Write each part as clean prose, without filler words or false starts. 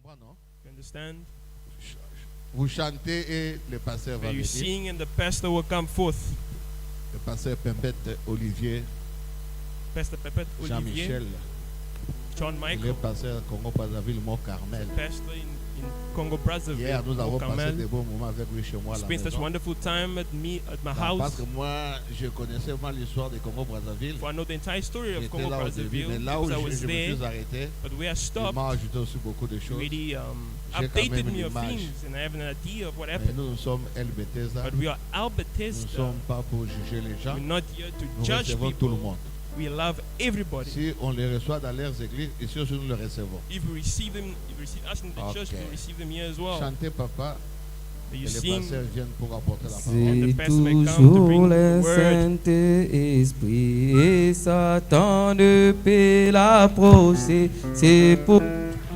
comprends, non? You understand? Vous chantez et le pasteur va You venir. sing and the pastor will come forth. Le pasteur Pembette Olivier, Pastor Pepet Olivier, Jean-Michel. John Il est Michael, pasteur Congo-Brazzaville, Mont-Carmel. pastor in Congo Brazzaville. Hier, nous avons passé Carmel. des bons moments avec lui chez moi à la Spent such maison. wonderful time at my Parce house. que moi, je connaissais vraiment l'histoire de Congo-Brazzaville. For I know the entire story of J'étais Congo là au début, Brazzaville mais là où because I je was me there. suis arrêté, But where I il stopped, m'a ajouté aussi beaucoup de choses. really J'ai quand updated même me of l'image. things, and I have an idea of what Mais happened. nous sommes El Bethesda. But we are Nous ne Albertista. sommes pas pour juger les gens. We're not here to Nous judge recevons tout le people. monde. We love everybody. Si on les reçoit dans leurs églises, ici aussi nous les recevons. If we receive them, if we receive us in the church, Okay. we receive them here as well. Chantez, papa, You et les sing. pasteurs viennent pour apporter la parole. And the C'est pastor may come to toujours bring le the word. Saint-Esprit et Satan ne peut l'approcher. C'est pour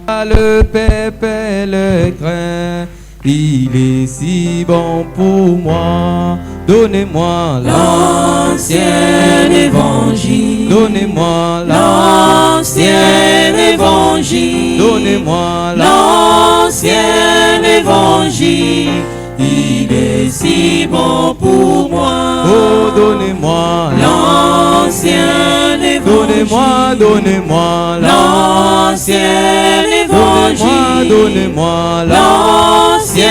ça le pépé le craint. Il est si bon pour moi. Donnez-moi l'ancien évangile. Donnez-moi l'ancien évangile. Donnez-moi l'ancien évangile. Il est si bon pour moi. Oh, donnez-moi l'ancien évangile. Donnez-moi, donnez-moi l'ancien évangile. Donnez-moi l'ancien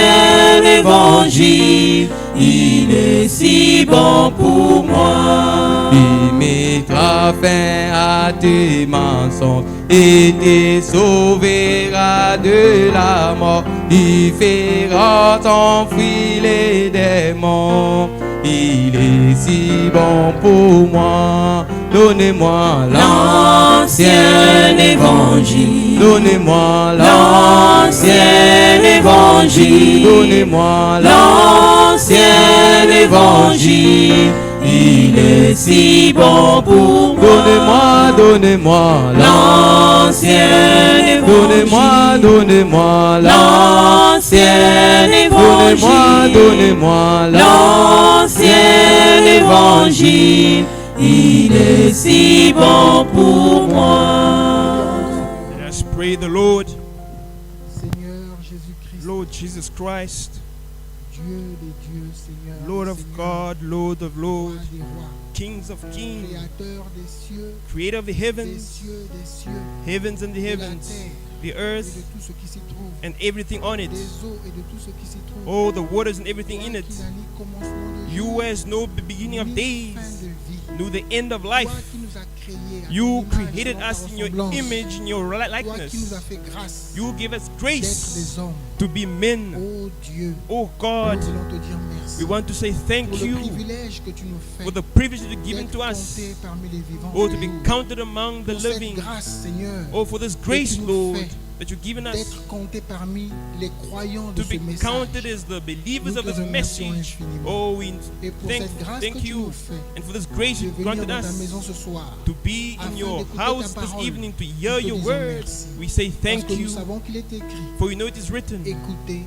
évangile. Il est si bon pour moi. Il mettra fin à tes mensonges et te sauvera de la mort. Il fera s'enfuir les démons. Il est si bon pour moi. Donnez-moi l'ancien évangile. Donnez-moi l'ancien évangile. Donnez-moi l'ancien évangile. Il est si bon pour moi. Donnez-moi, donnez-moi l'ancien évangile. Donnez-moi, donnez-moi l'ancien évangile. Donnez-moi, donnez-moi l'ancien évangile. Il est si bon pour moi. Let us pray the Lord. Seigneur Jésus-Christ, Lord Jesus Christ, Dieu des dieux, Seigneur, Lord of Seigneur, God, Lord of roi lords, des rois, kings of kings, créateur des cieux, creator of the des heavens, cieux, des cieux, heavens and the de la heavens, terre the et earth de tout ce qui s'y trouve, and everything on it. des eaux et de tout ce qui s'y trouve. Oh, the waters and everything in Toi it. qui n'as ni commencement de You jour, has no beginning of ni days, fin de vie. knew the end of Toi life. qui nous as créés à You ton image, created selon ta us in your ressemblance. image, in your Toi qui nous as likeness. fait grâce You give us d'être grace des hommes. to be men. Oh Dieu, Oh God, nous voulons te dire merci we want to say pour thank le you privilège que tu nous fais for the privilege that you've given d'être to us. comptés parmi les vivants. Oh, to be Seigneur. counted among the Pour cette living. grâce, Seigneur, Oh, for this grace, nous Lord, fais that you've given us. d'être comptés parmi les croyants de To ce be message. counted as the believers Nous of te this remercions message. infiniment. Oh, we Et pour thank, cette grâce que thank tu you. nous fais And for this grace de you've venir granted dans ta us maison ce soir, to be in afin your d'écouter house ta this parole. evening to Nous hear te your disons word. merci. We say parce thank que nous you, savons qu'il est écrit, for we know it is written. écoutez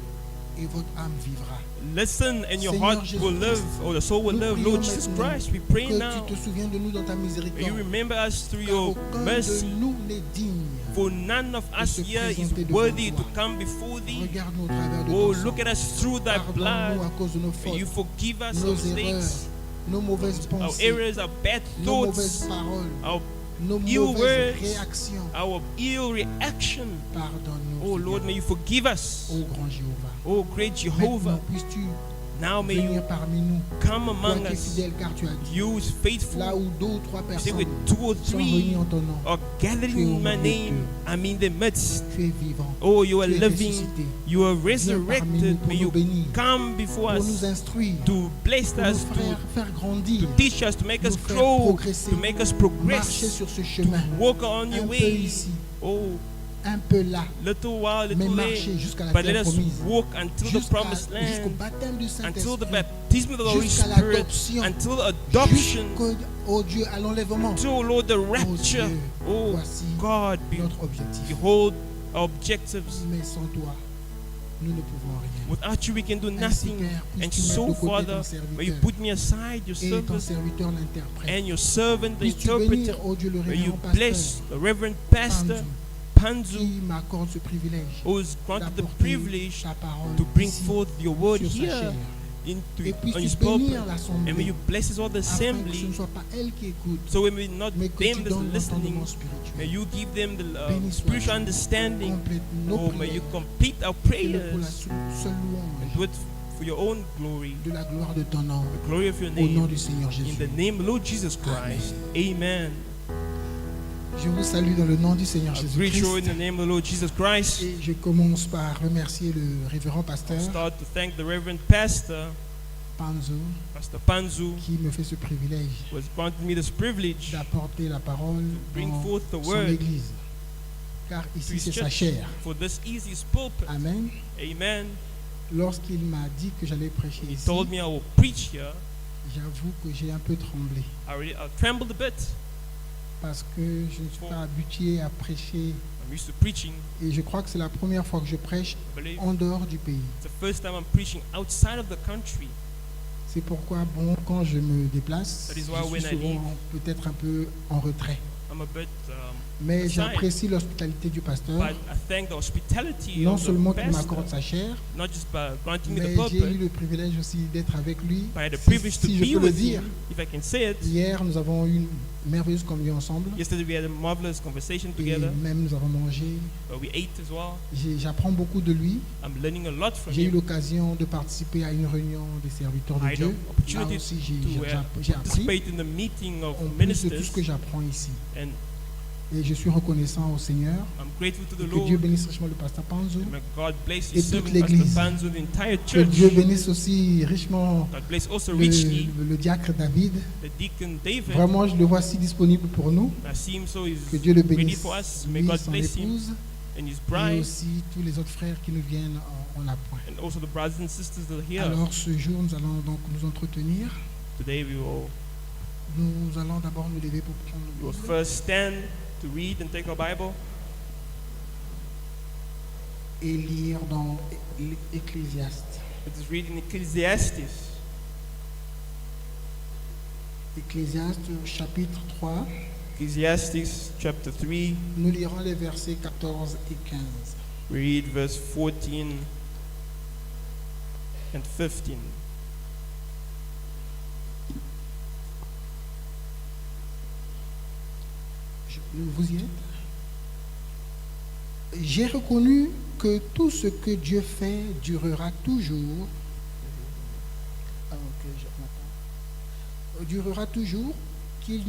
et votre âme vivra. Listen and your Seigneur heart will live, Jésus-Christ, or the soul will nous live. prions Lord Jesus maintenant Christ, we pray que now. tu te souviens de nous dans ta May you miséricorde. remember us through Car your aucun mercy. de nous n'est digne. For none of us se here is présenter devant worthy toi. to come before thee. Regarde-nous au travers de Oh, ton sang. look at us through thy blood. Pardonne-nous à cause de nos May you fautes, forgive us our nos erreurs, mistakes, nos mauvaises our pensées, errors, our bad nos mauvaises thoughts, paroles, our nos ill mauvaises words, réactions. our ill reaction. Pardonne-nous. Oh Seigneur. Lord, may you forgive us. Ô grand Jéhovah. Oh great Jehovah, Maintenant, puisses-tu now may you venir parmi nous. come Toi among qui es us. fidèle, car tu as dit, You is faithful. là où deux ou trois Say personnes with 2 or sont réunies 3 en ton nom, are gathering in my name. I'm in the midst. tu es vivant, Oh, you are tu es living. ressuscité. You are Viens parmi nous resurrected. pour May nous you bénir, come before pour nous us instruire, to bless pour us, nous faire grandir, to teach us, to make us nous faire grow, progresser, to make us marcher progress, sur ce to chemin, walk on un your peu way. ici, Oh, un peu là, little while, mais little marcher late. jusqu'à la But let terre us promise, walk until the promised jusqu'au land, baptême du until the Saint-Esprit, baptism of the Holy jusqu'à Spirit, l'adoption, until adoption, oh Dieu, à l'enlèvement. until, Lord, the Oh rapture. Dieu, Oh, voici God, notre objectif. behold our objectives. Mais sans toi, nous ne pouvons rien. Without you, we can do Ainsi, nothing. Père, And puisses-tu mettre so, de côté Father, ton may you serviteur put me aside, your et ton servant, serviteur l'interprète. and your servant, the Puisses-tu interpreter. bénir, oh Dieu, le May you révérend bless pasteur the Reverend Pastor Pandu, Panzu, qui m'accorde ce privilège who is granted the d'apporter privilege ta parole to bring ici, forth your word sur sa here chair. into Et on puisses-tu his pulpit. bénir And may l'assemblée, you bless all the afin que ce assembly, ne soit pas elle qui écoute, so when we not mais que tu them that's donnes listening, l'entendement may spirituel. you give them the Béni sois-tu. spiritual understanding. Complète nos Oh, may you prières. complete our Fais-le pour la prayers seule and louange do it for your own glory, de la gloire de ton nom, the glory of your au nom name. du Seigneur In Jésus. the name of Lord Jesus Christ. Amen. Je vous salue dans le nom du Seigneur I greet you in Jésus-Christ. the name of the Lord Jesus Christ. Et je commence par remercier le révérend pasteur Start to thank the Reverend Pastor, Panzo, Pastor Panzu, qui me fait ce privilège who has granted me this privilege d'apporter la parole bring dans forth the son word église. Car to ici his c'est sa church chair. for this is his pulpit. Amen. Amen. Lorsqu'il m'a dit que j'allais prêcher He ici, told me I will preach here. j'avoue que j'ai un peu tremblé. I trembled a bit. Parce que je ne suis pas habitué à prêcher. I'm used to preaching. Et je crois que c'est la première fois que je prêche I believe en dehors du pays. it's the first time I'm preaching outside of the country. C'est pourquoi, bon, quand je me déplace, That je is why when I suis leave, souvent peut-être un peu en retrait. I'm a bit, Mais aside. j'apprécie l'hospitalité du pasteur. but I thank the hospitality Non of the seulement qu'il pastor, m'accorde sa chair, not just by granting me mais the j'ai eu pulpit, le privilège aussi d'être avec lui. but I had the Si, privilege to si je be peux le with dire, him, if I can say it. hier nous avons eu une merveilleuse communion ensemble. Yesterday we had a marvelous conversation Et together. même nous avons mangé. We ate as well. J'apprends beaucoup de lui. I'm learning a lot from J'ai eu him. l'occasion de participer à une réunion des serviteurs de I had Dieu. an Là opportunity aussi, to j'ai appris. participate in the meeting of En plus de tout ministers, ce que j'apprends ici. and Et je suis reconnaissant au Seigneur. I'm grateful to Et the que Dieu Lord. bénisse richement le pasteur Panzo. May God bless Et his toute servant, Pastor l'église. Panzo, the entire Que church. Dieu bénisse aussi richement God bless also richly le diacre David. the deacon David. Vraiment, je le vois si disponible pour nous. I see him, so he's Que Dieu le ready bénisse, for us. May lui, God son bless him épouse, and his et bride, aussi tous les autres frères qui nous viennent en appoint. and also the brothers and sisters that are here. Alors ce jour, nous allons donc nous entretenir. Today Nous allons d'abord nous lever pour prendre we le will Bible first stand to read and take our Bible et lire dans Ecclésiaste. It is reading Ecclesiastes. Ecclésiaste chapitre 3. Ecclesiastes chapter 3. Nous lirons les versets 14 et 15. Read verse 14 and 15. Vous y êtes? J'ai reconnu que tout ce que Dieu fait durera toujours. Ah, ok, durera toujours, qu'il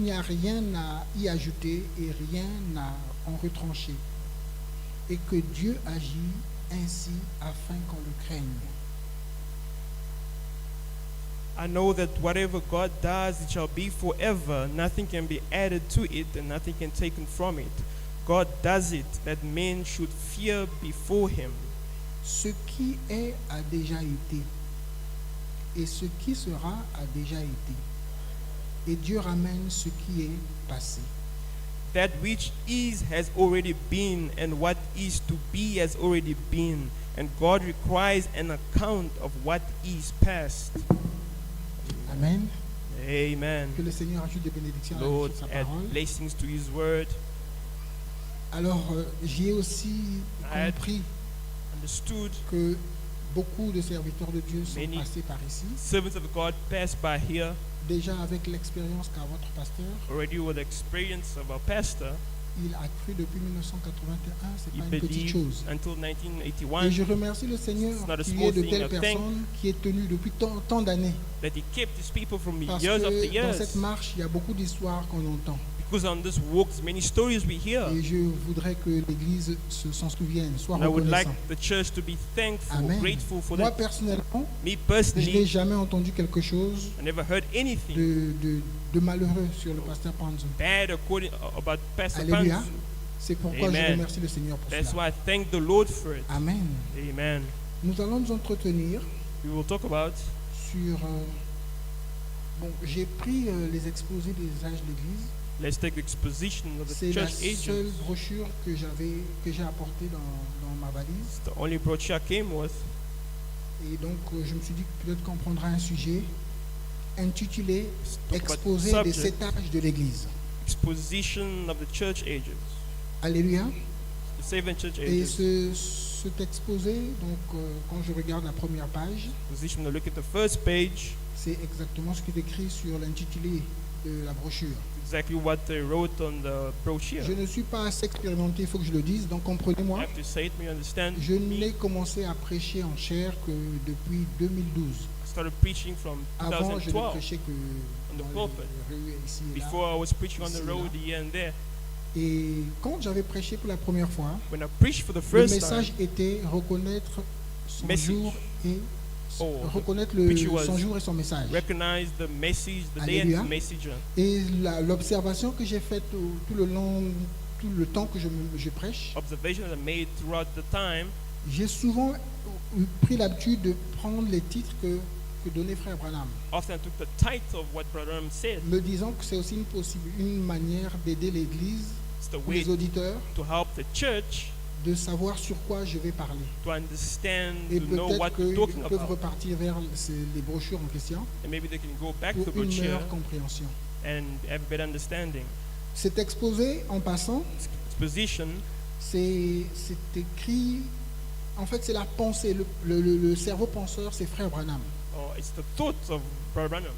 n'y a rien à y ajouter et rien à en retrancher. Et que Dieu agit ainsi afin qu'on le craigne. I know that whatever God does, it shall be forever. Nothing can be added to it, and nothing can be taken from it. God does it, that men should fear before him. Ce qui est a déjà été, et ce qui sera a déjà été. Et Dieu ramène ce qui est passé. That which is has already been, and what is to be has already been. And God requires an account of what is past. Amen. Amen. Que le Seigneur ajoute des bénédictions Lord, sur sa add parole. blessings to his word. Alors, j'ai aussi I had compris understood que beaucoup de serviteurs de Dieu sont Many passés par ici, servants of God passed by here déjà avec l'expérience qu'a votre pasteur. already with the experience of our pastor. Il a cru depuis 1981, c'est He pas une petite believed chose. until Et 1981 je remercie le Seigneur It's not a qu'il y small ait de thing. telles I think personnes qui est tenu depuis tant d'années. that he kept his people from Parce years after que dans years. cette marche, il y a beaucoup d'histoires qu'on entend. Because on this walk, there's many stories we hear. Et je voudrais que l'Église s'en souvienne, soit And I would like reconnaissant. the church to be thankful, Amen. grateful for Moi, that. personnellement, Me je n'ai personally, jamais entendu quelque chose I never heard anything de malheureux sur le pasteur Panzo. bad according about Pastor Alléluia. Panzu. C'est pourquoi je Amen. remercie le Seigneur pour That's cela. why I thank the Lord for it. Amen. Amen. Nous allons nous entretenir We will talk about. sur... bon, j'ai pris les exposés des âges de l'Église. Let's take the exposition of the C'est la church seule ages. brochure que j'ai apportée dans ma valise. It's the only brochure I came with. Et donc, je me suis dit que peut-être qu'on prendra un sujet intitulé Let's talk about the Exposé des subject, 7 âges de l'Église. exposition of the church ages. Alléluia. The seven church Et ages. cet exposé, donc quand je regarde la première page, Position to look at the first page. c'est exactement ce qui est écrit sur l'intitulé de la brochure. Exactly what they wrote on the brochure. Je ne suis pas assez expérimenté, il faut que je le dise, donc I comprenez-moi. have to say it, may you understand. Je n'ai commencé à prêcher en chair que depuis 2012. I started preaching from Avant, je ne 2012. prêchais que On the dans pulpit. les rues ici et là. Before I was preaching on the Ici, road là. here and there. Et quand j'avais prêché pour la première fois, When I preached for the le first message time, était reconnaître son Message. jour et Oh, reconnaître preaching was son jour et son message. recognize the message, the day and Alléluia. the message. Et l'observation que j'ai faite tout le temps que je prêche, Observation that I made throughout the time, j'ai souvent pris l'habitude de prendre les titres que donnait Frère Branham, often I took the title of what Brother Branham said. me disant que c'est aussi une manière d'aider l'Église, It's the ou way les auditeurs, to help the church de savoir sur quoi je vais parler. to understand, Et to know what peut-être we're qu'ils talking peuvent about. repartir vers les brochures en question And maybe they can go back to the pour une brochure meilleure compréhension. and have a better understanding. Cet exposé, en passant, Exposition, c'est écrit, en fait c'est la pensée, le cerveau penseur, c'est Frère Branham. it's the thoughts of Brother Branham.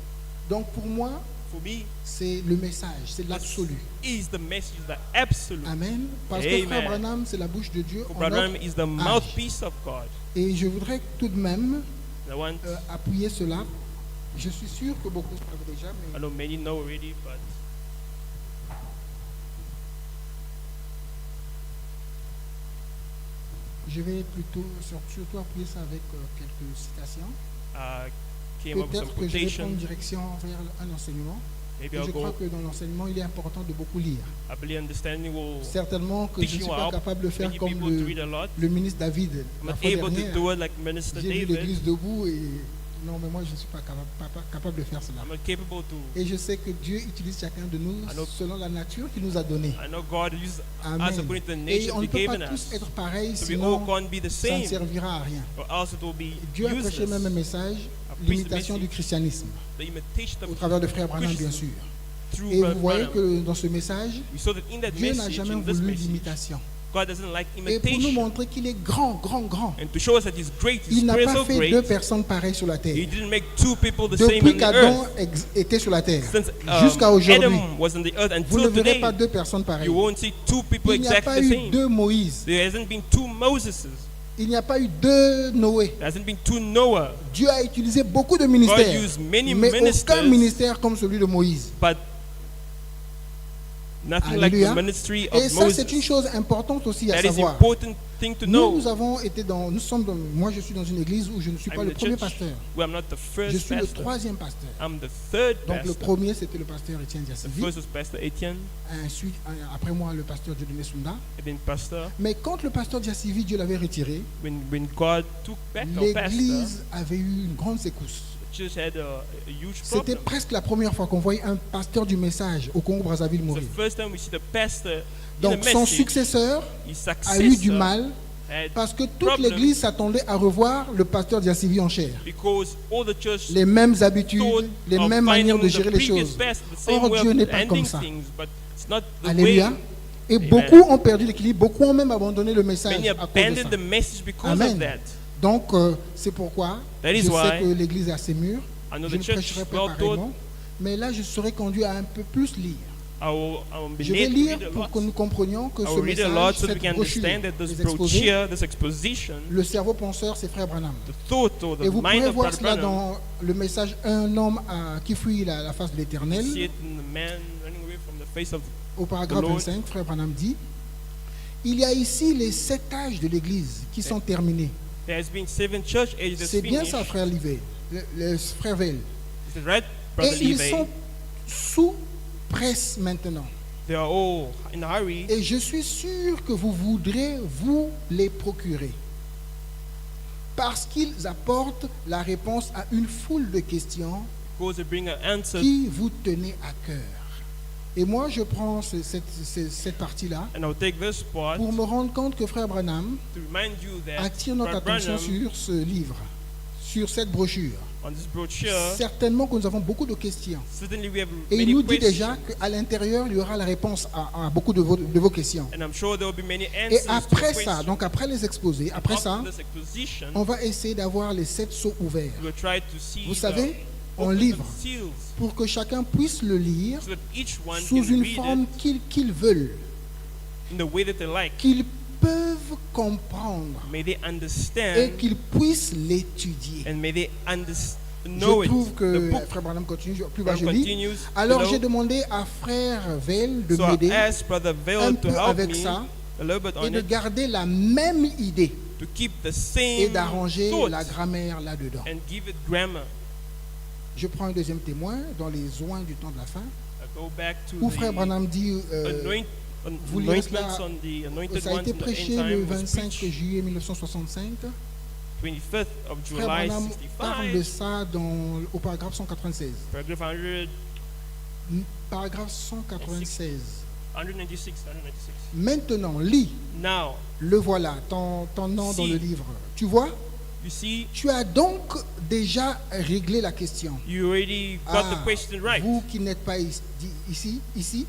Donc pour moi, For me, c'est le message, c'est this l'absolu. is the message, the absolute. Amen. Parce que Amen. Frère Branham, c'est la bouche de Dieu. For en Brother Branham notre is the âge. mouthpiece of God. Et je voudrais tout de même And I want, appuyer cela. Je suis sûr que beaucoup savent déjà, I mais know many know already, but je vais plutôt surtout appuyer ça avec quelques citations. came up with some Peut-être que je vais prendre quotation. direction vers un enseignement. Maybe Et I'll je crois go. que dans l'enseignement, il est important de beaucoup lire. I believe understanding will Certainement que je ne teach suis you pas out. capable de faire Many comme people to read a lot. le ministre David. I'm La not fois able to dernière, do it like Minister j'ai vu David. l'église debout et non, mais moi je ne suis pas capable de faire cela. I'm not capable to. Et je sais que Dieu utilise chacun de nous I know- selon la nature qu'il nous a donnée. I know God uses us Amen. according to the Et nature on ne He peut pas given tous us. être pareils, So we all sinon can't be the ça ne same, servira à rien. or else it will be Dieu a prêché useless. même un message, preached the l'imitation message. du christianisme, The imitation au of travers de Frère Branham bien sûr. through Et Brother vous voyez Branham. que dans ce message, We saw that in that Dieu n'a message, jamais in this voulu message, l'imitation. God doesn't like Et pour nous imitation. montrer qu'il est grand, grand, grand, And to show us that He's great, He's il n'a pas so fait great, deux personnes pareilles sur la He terre. didn't make two people the same Depuis on the qu'Adam earth. était sur la terre, Since jusqu'à aujourd'hui, Adam was on the earth vous ne until verrez today, pas deux personnes pareilles. you won't see two people Il n'y a exactly pas the eu same. deux Moïse. There hasn't been two Moseses. Il n'y a pas eu deux Noé. There hasn't been two Noah. Dieu a utilisé beaucoup de God ministères, used many mais aucun ministers, ministère comme celui de Moïse. but nothing like Alléluia. the ministry Et of ça, c'est une Moses. chose importante aussi à That is savoir. important thing to know. Moi, je suis dans une église où je ne suis pas I'm le in the premier church pasteur. where I'm not the Je first suis le pastor. troisième pasteur. I'm the third Donc le pastor. premier, c'était le pasteur Étienne The Diassivi. first was Pastor Etienne, Ensuite, après moi, le pasteur Dieudonné Sunda. and then Pastor. Mais quand le pasteur Diassivi, Dieu l'avait retiré, When God took back our pastor, l'église avait eu une grande secousse. the church had a huge C'était problem. presque la première fois qu'on voyait un pasteur du message au Congo-Brazzaville It's the mourir. first time we see the pastor in Donc the son message. successeur His a eu du successor mal had parce que toute problem l'église s'attendait à revoir le pasteur Diassivi en chair. because all the church Les mêmes habitudes, thought les of mêmes manières de finding the gérer les previous choses. pastor, the same Or, way Dieu of n'est pas comme ending ça. things, but it's not the Alléluia. way. Et Amen. beaucoup ont perdu l'équilibre, beaucoup ont même abandonné le message Many à cause de abandoned ça. the message because Amen. of that. Donc, c'est pourquoi That is je sais why que l'église est assez mûre. I know Je the ne church prêcherai is pas well taught. pareillement. Mais là, je serai conduit à un peu plus lire. I will be Je vais made to lire read a pour que lot. nous comprenions que I ce will read a lot message, so that we cette can brochure, understand that this les exposés, brochure, this exposition, le cerveau penseur, c'est Frère Branham. the thought or Et the vous mind pouvez of voir Brother cela Branham, dans le message Un homme qui fuit la face de you l'éternel. see it in the man running away from the face of. Au paragraphe the Lord. 25, Frère Branham dit il y a ici les 7 âges de l'église qui sont terminés. There has been 7 church ages that's C'est bien finished. ça, Frère Livet, le Frère Veil. Is it right, Et Brother ils Levi? sont sous presse maintenant. They are all in a hurry. Et je suis sûr que vous voudrez vous les procurer. Parce qu'ils apportent la réponse à une foule de questions Because they bring an answer. qui vous tenaient à cœur. Et moi, je prends cette partie-là And I'll take this part pour me rendre compte que Frère Branham to remind you that attire notre Brother attention Branham, sur ce livre, sur cette brochure. On this brochure, certainement que nous avons beaucoup de questions. certainly we have Et il many nous dit questions. déjà qu'à l'intérieur, il y aura la réponse à beaucoup de vos questions. And I'm sure there will be many Et answers to après the ça, questions. donc après les exposés, après ça, After this exposition, on va essayer d'avoir les 7 sceaux ouverts we'll try to see Vous the savez, en open livre, seals pour que chacun puisse le lire so that each one sous can une read forme qu'ils veulent, it in the way that they like. qu'ils peuvent comprendre May they et understand qu'ils puissent l'étudier. and may they know Je it. trouve The que book Frère Branham continue, plus bas je Branham lis. continues Alors below. j'ai demandé à Frère Veil de So I m'aider asked Brother un Vale to peu help avec me ça a little bit et on de it, garder la même idée to keep the et same d'arranger thoughts la grammaire là-dedans. and give it grammar. Je prends un deuxième témoin dans les oins du temps de la fin I go back to où Frère the Branham dit vous lirez anointments cela, on the anointed ça a ones été in the end prêché le time was 25 preached juillet 1965. 25th of Frère July Branham parle de 65, ça au paragraphe 196. paragraph Paragraphe 196. 196. Maintenant, lis, Now, le voilà, ton nom dans Si. le livre. Tu vois, you see, tu as donc déjà réglé la question. you already got the question right. Vous qui n'êtes pas ici,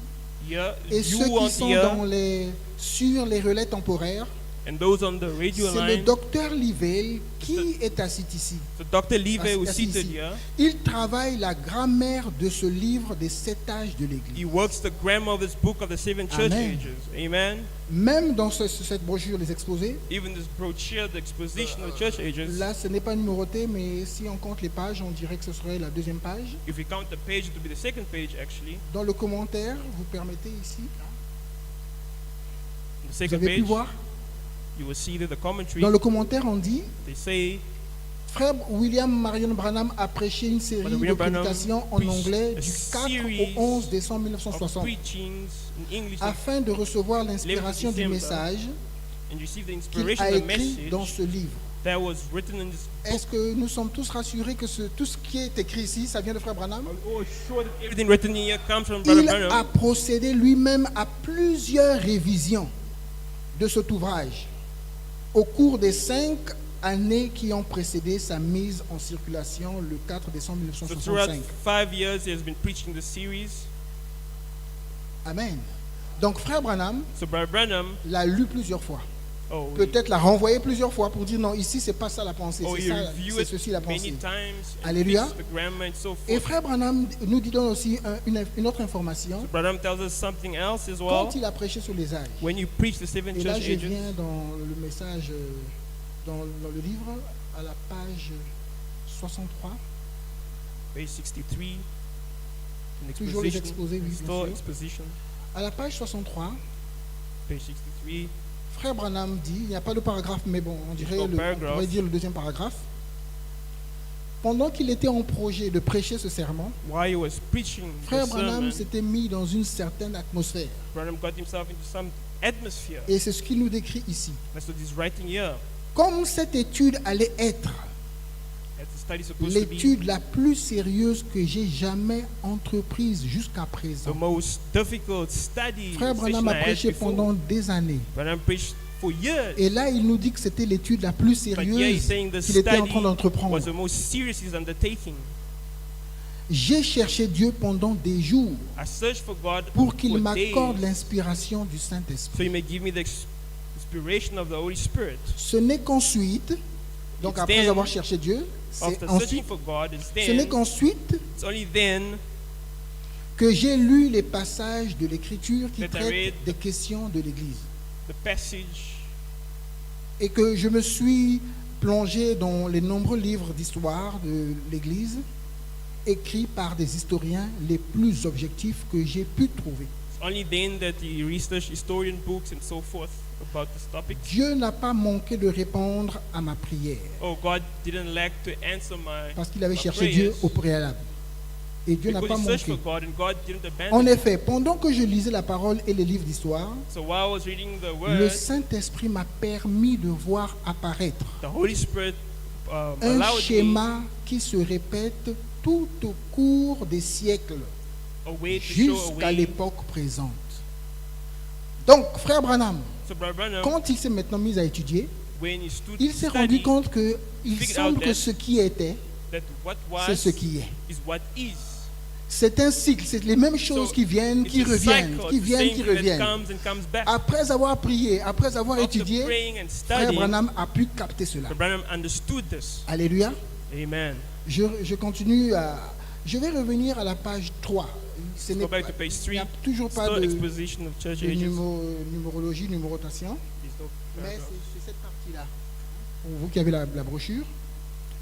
Yeah, et you ceux qui want sont here, sur les relais temporaires, and those on the radio c'est le line. docteur Livell qui est assis ici. So Dr. Levy was Assis seated ici. here. Il travaille la grammaire de ce livre des 7 âges de l'Église. He works the grammar of this book of the seven church Amen. ages. Amen. Même dans cette brochure, les exposés, Even this brochure, the exposition of the church ages. là, ce n'est pas numéroté, mais si on compte les pages, on dirait que ce serait la deuxième page. If you count the page, it will be the second page actually. Dans le commentaire, vous permettez ici, The vous second avez pu page, voir, you will see that the commentary. dans le commentaire, on dit They say Frère William Marion Branham a prêché une série Brother de William Branham prédications en preached anglais a du 4 series au 11 décembre of 1960 preachings in English afin de recevoir l'inspiration du December. message and receive the qu'il inspiration a of the écrit dans message ce livre. that was written in this Est-ce que nous sommes tous rassurés que tout ce qui est écrit ici, ça vient de Frère Branham? Oh, sure that everything written here comes from Brother Il a Branham. procédé lui-même à plusieurs révisions de cet ouvrage au cours des 5 années qui ont précédé sa mise en circulation le 4 décembre So throughout 1965. 5 years, he has been preaching the series. Amen. Donc Frère Branham So Brother Branham, l'a lu plusieurs fois. oh, Peut-être l'a renvoyé plusieurs fois pour dire non, ici c'est pas ça la pensée, he c'est ça, reviewed c'est it ceci la many pensée. times and Alléluia. fixed the grammar and so Et forth. Frère Branham nous dit donc aussi une autre information. So Branham tells us something else as well. Quand il a prêché sur les âges, When you preach the seven et là church je ages, viens dans le message, dans le livre, à la page 63, page 63, in toujours les exposition, exposés, oui, bien store sûr. exposition, À la page 63, page 63. Frère Branham dit, il n'y a pas de paragraphe, mais bon, on dirait, No on paragraph. pourrait dire le deuxième paragraphe. Pendant qu'il était en projet de prêcher ce sermon, While he was preaching Frère the Branham sermon, s'était mis dans une certaine atmosphère. Branham got himself into some atmosphere. Et c'est ce qu'il nous décrit ici. That's what he's writing here. Comme cette étude allait être As the study supposed to be l'étude la plus sérieuse que j'ai jamais entreprise jusqu'à the présent. most difficult study Frère session Branham a I had prêché before. pendant des années. Branham preached for years. Et là, il nous dit que c'était l'étude la plus But here he's sérieuse saying the qu'il était en study train d'entreprendre. was the most serious he's undertaking. J'ai cherché Dieu pendant des jours I searched for God pour qu'il for m'accorde days, l'inspiration du so Saint-Esprit. he may give me the inspiration of the Holy Spirit. Ce n'est qu'ensuite, donc It's après then, avoir cherché Dieu, c'est After searching ensuite, for God, it's ce n'est then, qu'ensuite it's only then que j'ai lu les passages de l'Écriture qui That I traitent read des questions de l'Église. the passage, Et que je me suis plongé dans les nombreux livres d'histoire de l'Église écrits par des historiens les plus objectifs que j'ai pu trouver. it's only then that he researched historian books and so forth about this topic. Dieu n'a pas manqué de répondre à ma prière Oh, God didn't lack to answer parce qu'il avait my cherché Dieu prayers, au préalable. Et Dieu n'a pas because he searched manqué. for God and God didn't abandon En him. effet, pendant que je lisais la parole et les livres d'histoire, So while I was reading the le word, Saint-Esprit m'a permis de voir apparaître the Holy Spirit un allowed me schéma qui se répète tout au cours des siècles a way to show a jusqu'à way. l'époque présente. Donc, frère Branham, So Brother Branham, quand il s'est maintenant mis à étudier, when he stood il to s'est rendu study, compte qu'il figured semble out que that ce qui était that what c'est was ce qui est. is what is. C'est un cycle, c'est les mêmes choses So, qui viennent, it's qui a reviennent, cycle, qui the viennent, same qui thing that reviennent. comes and comes back. Après avoir prié, après avoir After étudié, praying and Frère studying, Branham a pu capter cela. Brother Branham understood this. Alléluia. Amen. Je continue à... Je vais revenir à la page 3. Ce Go n'est back pas- to page il n'y 3. a toujours pas Still de, exposition of church de ages. numérologie, numérotation. There's no Mais paragraph. c'est cette partie-là. Pour vous qui avez la brochure.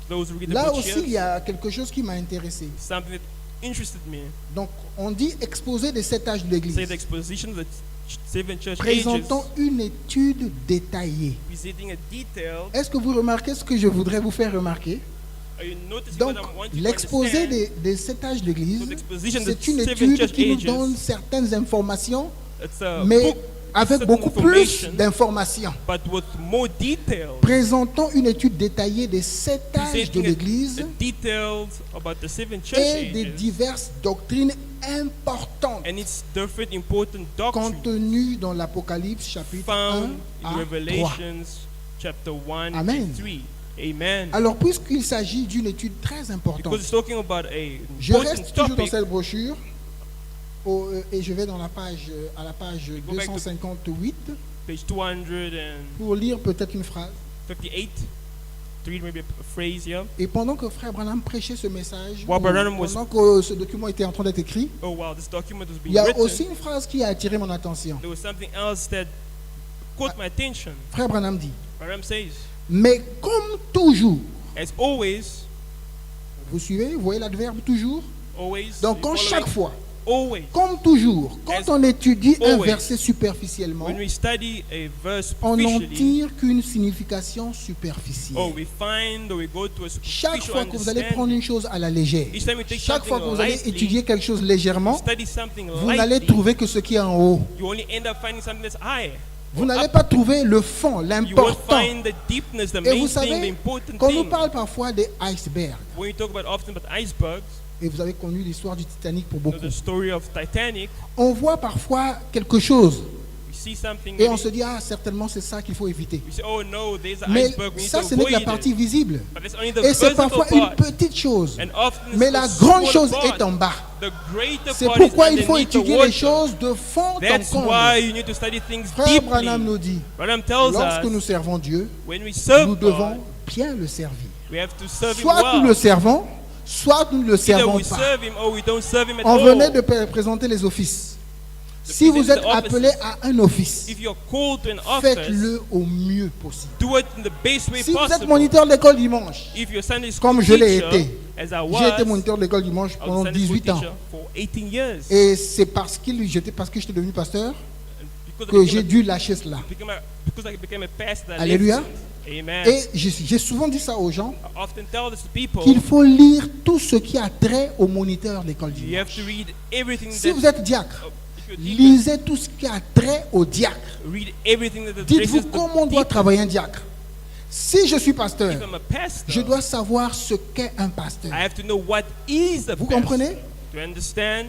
Those who read the Là book aussi, here, il y a quelque chose qui m'a intéressé. something that interested me. Donc, on dit exposé des 7 âges de Say l'Église. the exposition of the seven church ages, Présentant une étude détaillée. presenting a detail. Est-ce que vous remarquez ce que je voudrais vous faire remarquer? Are you noticing Donc, what I want you to l'exposé understand? des 7 âges de l'Église, So the exposition of the c'est une seven étude church qui nous ages, donne certaines informations, It's a mais book, avec certain beaucoup plus information, d'informations. but with more details. Présentant une étude détaillée des 7 âges de Presenting l'Église the details about the seven church et des ages diverses doctrines importantes and its different important doctrines contenues dans l'Apocalypse chapitre 1 found in à 3. Revelations chapter 1 Amen. and 3. Amen. Alors, puisqu'il s'agit d'une étude très importante, Because it's talking about a je important reste toujours dans topic. cette brochure et je vais dans la page, à la page Go back to- 258 Page 258, pour lire peut-être une phrase. to read maybe a phrase here. Et pendant que Frère Branham prêchait ce message, While ou Branham was- pendant que ce document était en train d'être écrit, Oh wow, this document was il being y a written. aussi une phrase qui a attiré mon attention. There was something else that caught my attention. Frère Branham dit, Branham says, mais comme toujours, as always, vous suivez, vous voyez l'adverbe toujours? always, Donc you quand follow chaque it? fois, Always. comme toujours, quand As on étudie un always. verset superficiellement, When we study a verse on n'en superficially, tire qu'une signification superficielle. we find or we go to a Chaque superficial fois que vous allez prendre une chose à la légère, Each time you take chaque fois que something vous allez lightly, étudier quelque chose légèrement, study something vous n'allez lightly, trouver que ce qui est en haut. you only end up finding something that's high. Vous n'allez pas trouver le fond, You won't l'important. find the deepness, the Et main vous thing, the savez, important qu'on nous thing. parle parfois des icebergs, When you talk about often about icebergs, et vous avez connu l'histoire du Titanic pour you know, beaucoup, the story of Titanic, on voit parfois quelque chose we see something et on maybe, se dit, ah, certainement c'est ça qu'il faut éviter. we say, oh no, there's an Mais iceberg, we need ça, to ce n'est que la avoid partie it. visible. But that's only the Et c'est visible parfois une part. petite chose. And often Mais it's la the grande smaller chose part. est en bas. The greater C'est part is pourquoi il faut underneath the étudier les water. choses de fond en That's comble. why you need to study things Frère Branham deeply. nous dit, Branham tells lorsque nous us, servons Dieu, when we serve nous devons God, bien le servir. we have to serve Him Soit nous le well. servons, soit nous ne le Either servons we pas. serve Him or we don't serve Him at On all. venait de présenter les offices. Si vous êtes appelé à un office, If you're called to an office, faites-le au mieux possible. do it in the best way Si vous êtes possible. moniteur d'école dimanche, If you're Sunday school comme je l'ai teacher, été, as I j'ai été was, moniteur d'école dimanche I was pendant a Sunday school 18 ans. teacher for 18 years. Et c'est parce que j'étais devenu pasteur Because que I j'ai became dû lâcher cela. because I became a pastor, I Alléluia. left it. Amen. Et j'ai souvent dit ça aux gens, I often tell this to people, qu'il faut lire tout ce qui a trait au moniteur d'école you have dimanche. to read everything Si that, vous êtes diacre, if you're deacon, lisez tout ce qui a trait au diacre. read everything that Dites-vous addresses the comment on doit deacon. travailler un diacre. Si je suis If pasteur, I'm a pastor, je dois savoir ce qu'est un pasteur. I have to know what is a Vous pastor. comprenez? To understand,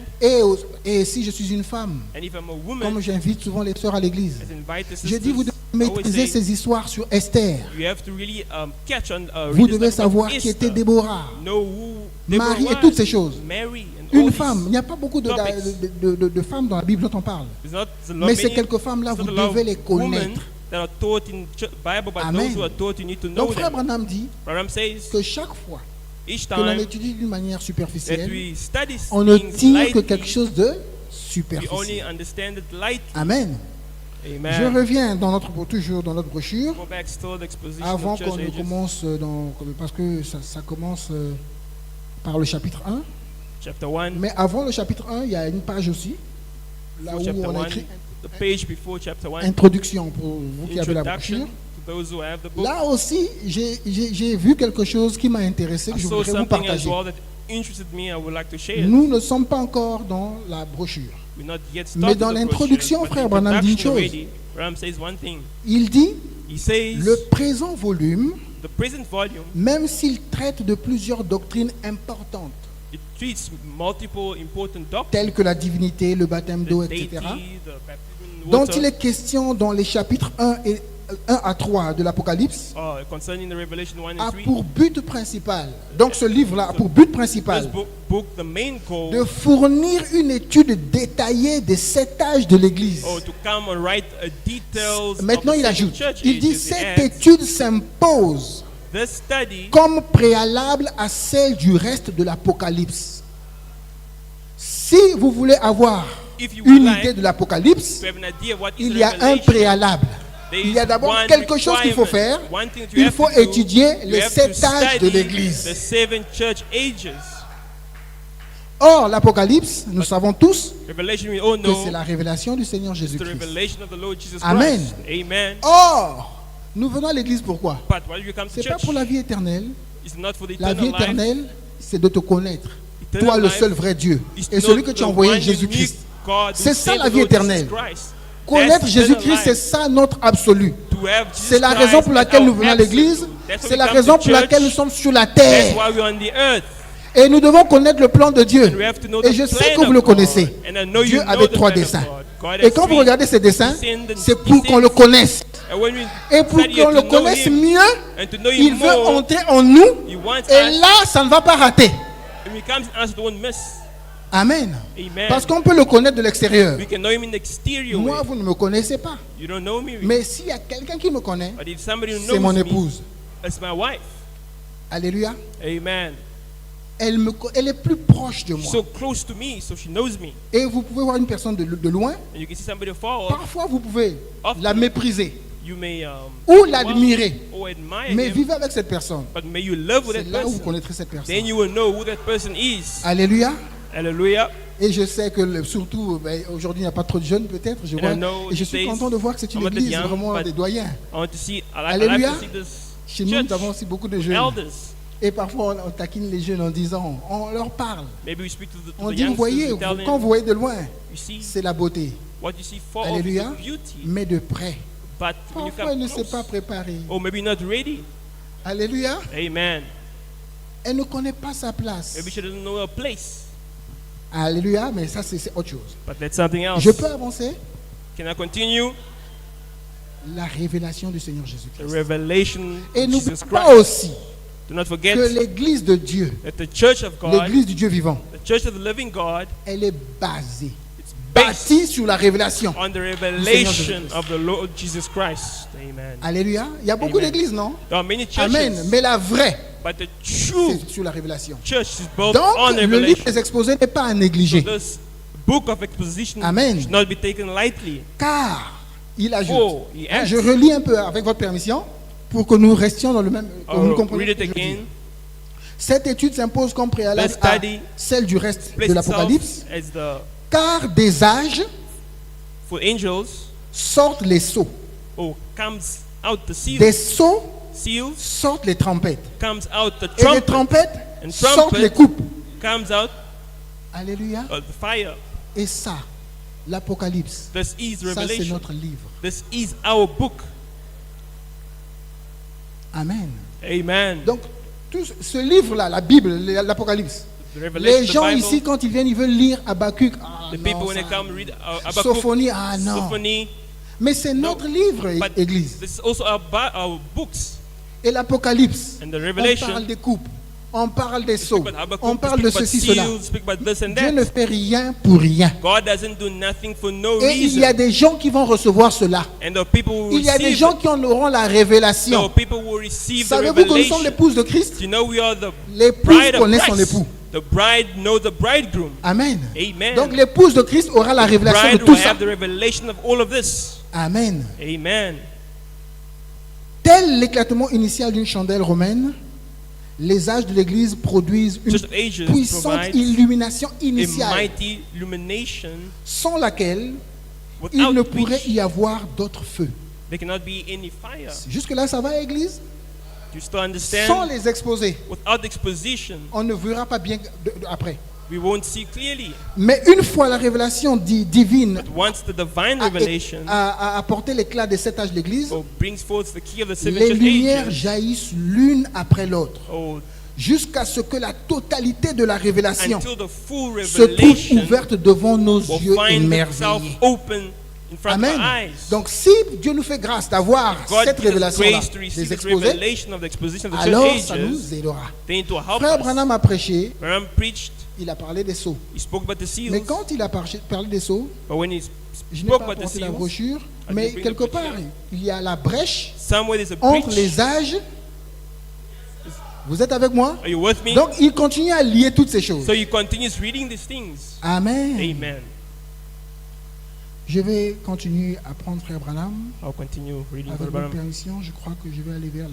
Et si je suis une femme, and if I'm a woman, comme j'invite souvent les sœurs à l'église, as invite the je sisters, dis vous devez I always maîtriser say, ces histoires sur Esther. you have to really catch on. Vous read the devez stuff about savoir qui Esther. était Déborah, Know who Marie Deborah et toutes was, ces choses. Mary and Une all femme. Il these n'y a pas beaucoup de femmes dans la Bible dont on parle. There's not a lot Mais ces many- quelques femmes-là, there's vous not a lot devez les of women connaître. that are taught in Bible, but Amen. those who are taught, you need to know Donc Frère them. Branham dit Branham says, que chaque fois each que l'on time étudie d'une manière that superficielle, we study on ne things tire que lightly, quelque chose de we only superficiel. understand it lightly. Amen. Je Amen. reviens toujours dans notre brochure. Go back still the exposition Avant of church qu'on ne ages. commence parce que ça commence par le chapitre 1. Chapter 1, Mais avant le chapitre 1, il y a une page aussi, là où chapter on a 1, écrit the page before chapter 1, introduction pour vous qui avez la introduction brochure. to those who have the book. Là aussi, j'ai vu quelque chose qui m'a intéressé, que I je saw voudrais vous something as partager. well that interested me. I would like to share it. Nous ne sommes pas encore dans la brochure. We're not yet Mais started dans the l'introduction, brochure, but Frère the Branham dit une introduction chose. already, Branham says one thing. Il dit, He says le présent volume, the present volume, même s'il traite de plusieurs doctrines importantes, it treats multiple important doctrines, telles que la divinité, le baptême the d'eau, deity, etc., the baptism in dont water, il est question dans les chapitres 1 et 1 à 3 de l'Apocalypse concerning the Revelation 1 a and 3, pour but principal, donc ce livre-là a pour but this principal book, the main goal, de fournir une étude détaillée des 7 âges de l'Église. to come and write details. Maintenant, of the il seven ajoute, church il dit, ages. He cette adds, étude s'impose this study comme préalable à celle du reste de l'Apocalypse. Si vous voulez avoir if you une would like idée de l'Apocalypse, to have an idea of what is il y a un Revelation, préalable. there Il is y a d'abord one quelque chose qu'il faut faire. requirement, one thing that you Il have faut to do. étudier You les have 7 to âges de study l'Église. the seven church ages. Or, l'Apocalypse, nous savons tous Revelation, we all que know, c'est la révélation du Seigneur it's the Jésus-Christ. revelation of the Lord Jesus Amen. Christ. Amen. Or, nous venons à l'Église pourquoi? But why you come to C'est pas church? pour la vie éternelle. It's not for the La vie eternal life. éternelle, c'est de te connaître. Eternal Toi, le life seul vrai Dieu. is Et celui not que tu as the envoyé, one Jésus-Christ. unique God who C'est ça saved la the vie Lord Jesus éternelle. Christ. Connaître That's Jésus-Christ, eternal c'est life. ça notre absolu. To have Jesus C'est la Christ raison pour as laquelle nous our venons à l'Église. absolute. That's why C'est we la come raison to pour laquelle nous church. sommes sur la That's terre. why we're on the earth. Et nous devons connaître le plan de Dieu. And we have to know Et the je sais plan que vous of le God. connaissez. And I know you Dieu know avait the 3 plan of dessins. God. God Et has quand vous three regardez ces dessins, descendants. c'est pour qu'on le connaisse. And when we Et pour study qu'on it, le to know connaisse him, mieux, and to know il him veut more, entrer en nous. he wants Et us, là, ça ne va pas rater. and we come to us, don't miss. Amen. Amen. Parce qu'on peut le connaître de l'extérieur. We can know him in the exterior Moi, way. vous ne me connaissez pas. You don't know me. Mais s'il y a quelqu'un qui me connaît, But if somebody who c'est knows mon me, épouse. it's my wife. Alléluia. Amen. Elle est plus proche de She's moi. so close to me, so she knows me. Et vous pouvez voir une personne de loin. And you can see somebody far off. Parfois, vous pouvez Often. la mépriser You may ou well, l'admirer. or admire Mais him, vivez avec cette personne. but may you live with C'est that là où vous person. connaîtrez cette Then personne. you will know who that person is. Alléluia. Hallelujah. Et je sais que surtout, aujourd'hui, il n'y a pas trop de jeunes peut-être. Je And vois. I know Et je these suis days, content de voir que c'est une I'm not that église young, vraiment but des doyens. I want to see, I like Alléluia. to see this Chez nous, church, nous avons aussi beaucoup de jeunes. elders. Et parfois, on taquine les jeunes en disant, on leur parle. Maybe we speak to the On dit, vous youngsters, voyez, we tell them, quand vous voyez de loin, you see, c'est la beauté. what you see far off is Alléluia. the beauty. Mais de près. But when you Parfois, elle ne come s'est pas close, préparée. or maybe not ready. Alléluia. Amen. Elle ne connaît pas sa place. Maybe she doesn't know her place. Alléluia, mais ça, c'est autre chose. But that's something else. Je peux avancer. Can I continue? La révélation du Seigneur The Jésus-Christ. revelation Et of n'oubliez Jesus pas Christ. aussi Do not forget que l'église de Dieu, that the church of God, l'église du Dieu vivant, the church of the living God, elle est basée, it's based bâtie sur la révélation. on the Seigneur revelation Jésus-Christ. of the Lord Jesus Christ. Amen. Alléluia. Il y a beaucoup Amen. d'églises, non? There are many churches, Amen. Mais la vraie, but the true c'est sur la révélation. church is built Donc, on le livre revelation. des exposés n'est pas à négliger. So this book of exposition Amen. should not be taken lightly. Car, il ajoute, Oh, he adds. je relis un peu avec votre permission, pour que nous restions dans le même, que nous I'll comprenions read ce it que je veux again. dire. Cette étude s'impose comme préalable Let's à study. celle du reste Place de l'Apocalypse, itself as the car des âges for angels. sortent les sceaux, Oh, comes out the seal. des sceaux Seals sortent les trompettes, comes out the et des trumpet. trompettes And sortent trumpet les coupes. comes out Alléluia. the fire. Et ça, l'Apocalypse, This is ça c'est revelation. notre livre. This is our book. Amen. Amen. Donc, tout ce livre-là, la Bible, l'Apocalypse, The revelation, les the gens Bible, ici, quand ils viennent, ils veulent lire Habakkuk. Ah, the non, people when they ça- come read Habakkuk, Sophonie, ah non. Symphony, Mais c'est notre livre, but Église. this is also our books. Et l'Apocalypse, And the on Revelation, parle des coupes, on parle des speak sceaux, about Habakkuk, on parle de speak about ceci, cela. seals, speak about this and Dieu ne that. fait rien pour rien. God doesn't do nothing for no Et il y a reason. des gens qui vont recevoir cela. And the people will Il y a des receive gens it. qui en auront la The révélation. people will receive the Savez-vous que nous sommes revelation. l'épouse de Christ? Do you know we are the L'épouse bride of connaît son Christ? époux. The bride knows the bridegroom. Amen. Amen. Donc l'épouse de Christ aura la révélation de Bride tout will ça. have the revelation of all of this. Amen. Amen. Tel l'éclatement initial d'une chandelle romaine, les âges de l'Église produisent une Church of Ages puissante provides illumination a initiale, mighty illumination sans laquelle il without ne pourrait which y avoir d'autre feu. there cannot be any fire. Jusque-là, ça va, Église? Do you still Sans understand? les exposer, Without exposition, on ne verra pas bien après. we won't see clearly. Mais une fois la révélation divine But once the divine a revelation apporté l'éclat des 7 âges de l'Église, brings forth the key of the seven les church lumières ages, jaillissent l'une après l'autre, oh, jusqu'à ce que la totalité de la révélation until the full se trouve revelation ouverte devant nos will yeux find itself émerveillés. open in front of Amen. our eyes. Donc si Dieu nous fait grâce d'avoir God cette gives us révélation-là, grace to receive des this exposés, revelation of the exposition of the alors church ça ages. nous aidera. Then it will help Frère us. Branham a prêché, Branham preached, il a parlé des sceaux. he spoke about the seals. Mais quand il a parlé des sceaux, But when he je n'ai spoke pas about the apporté la seals, brochure, I mais didn't bring quelque the part, brochure. il y a la brèche somewhere there's a entre breach. les âges. Vous êtes avec moi? Are you with me? Donc il continue à lier toutes ces choses. So he continues reading these things. Amen. Amen. Je vais continuer à prendre Frère Branham. I'll continue reading Avec Brother votre Branham. permission, je crois que je vais aller vers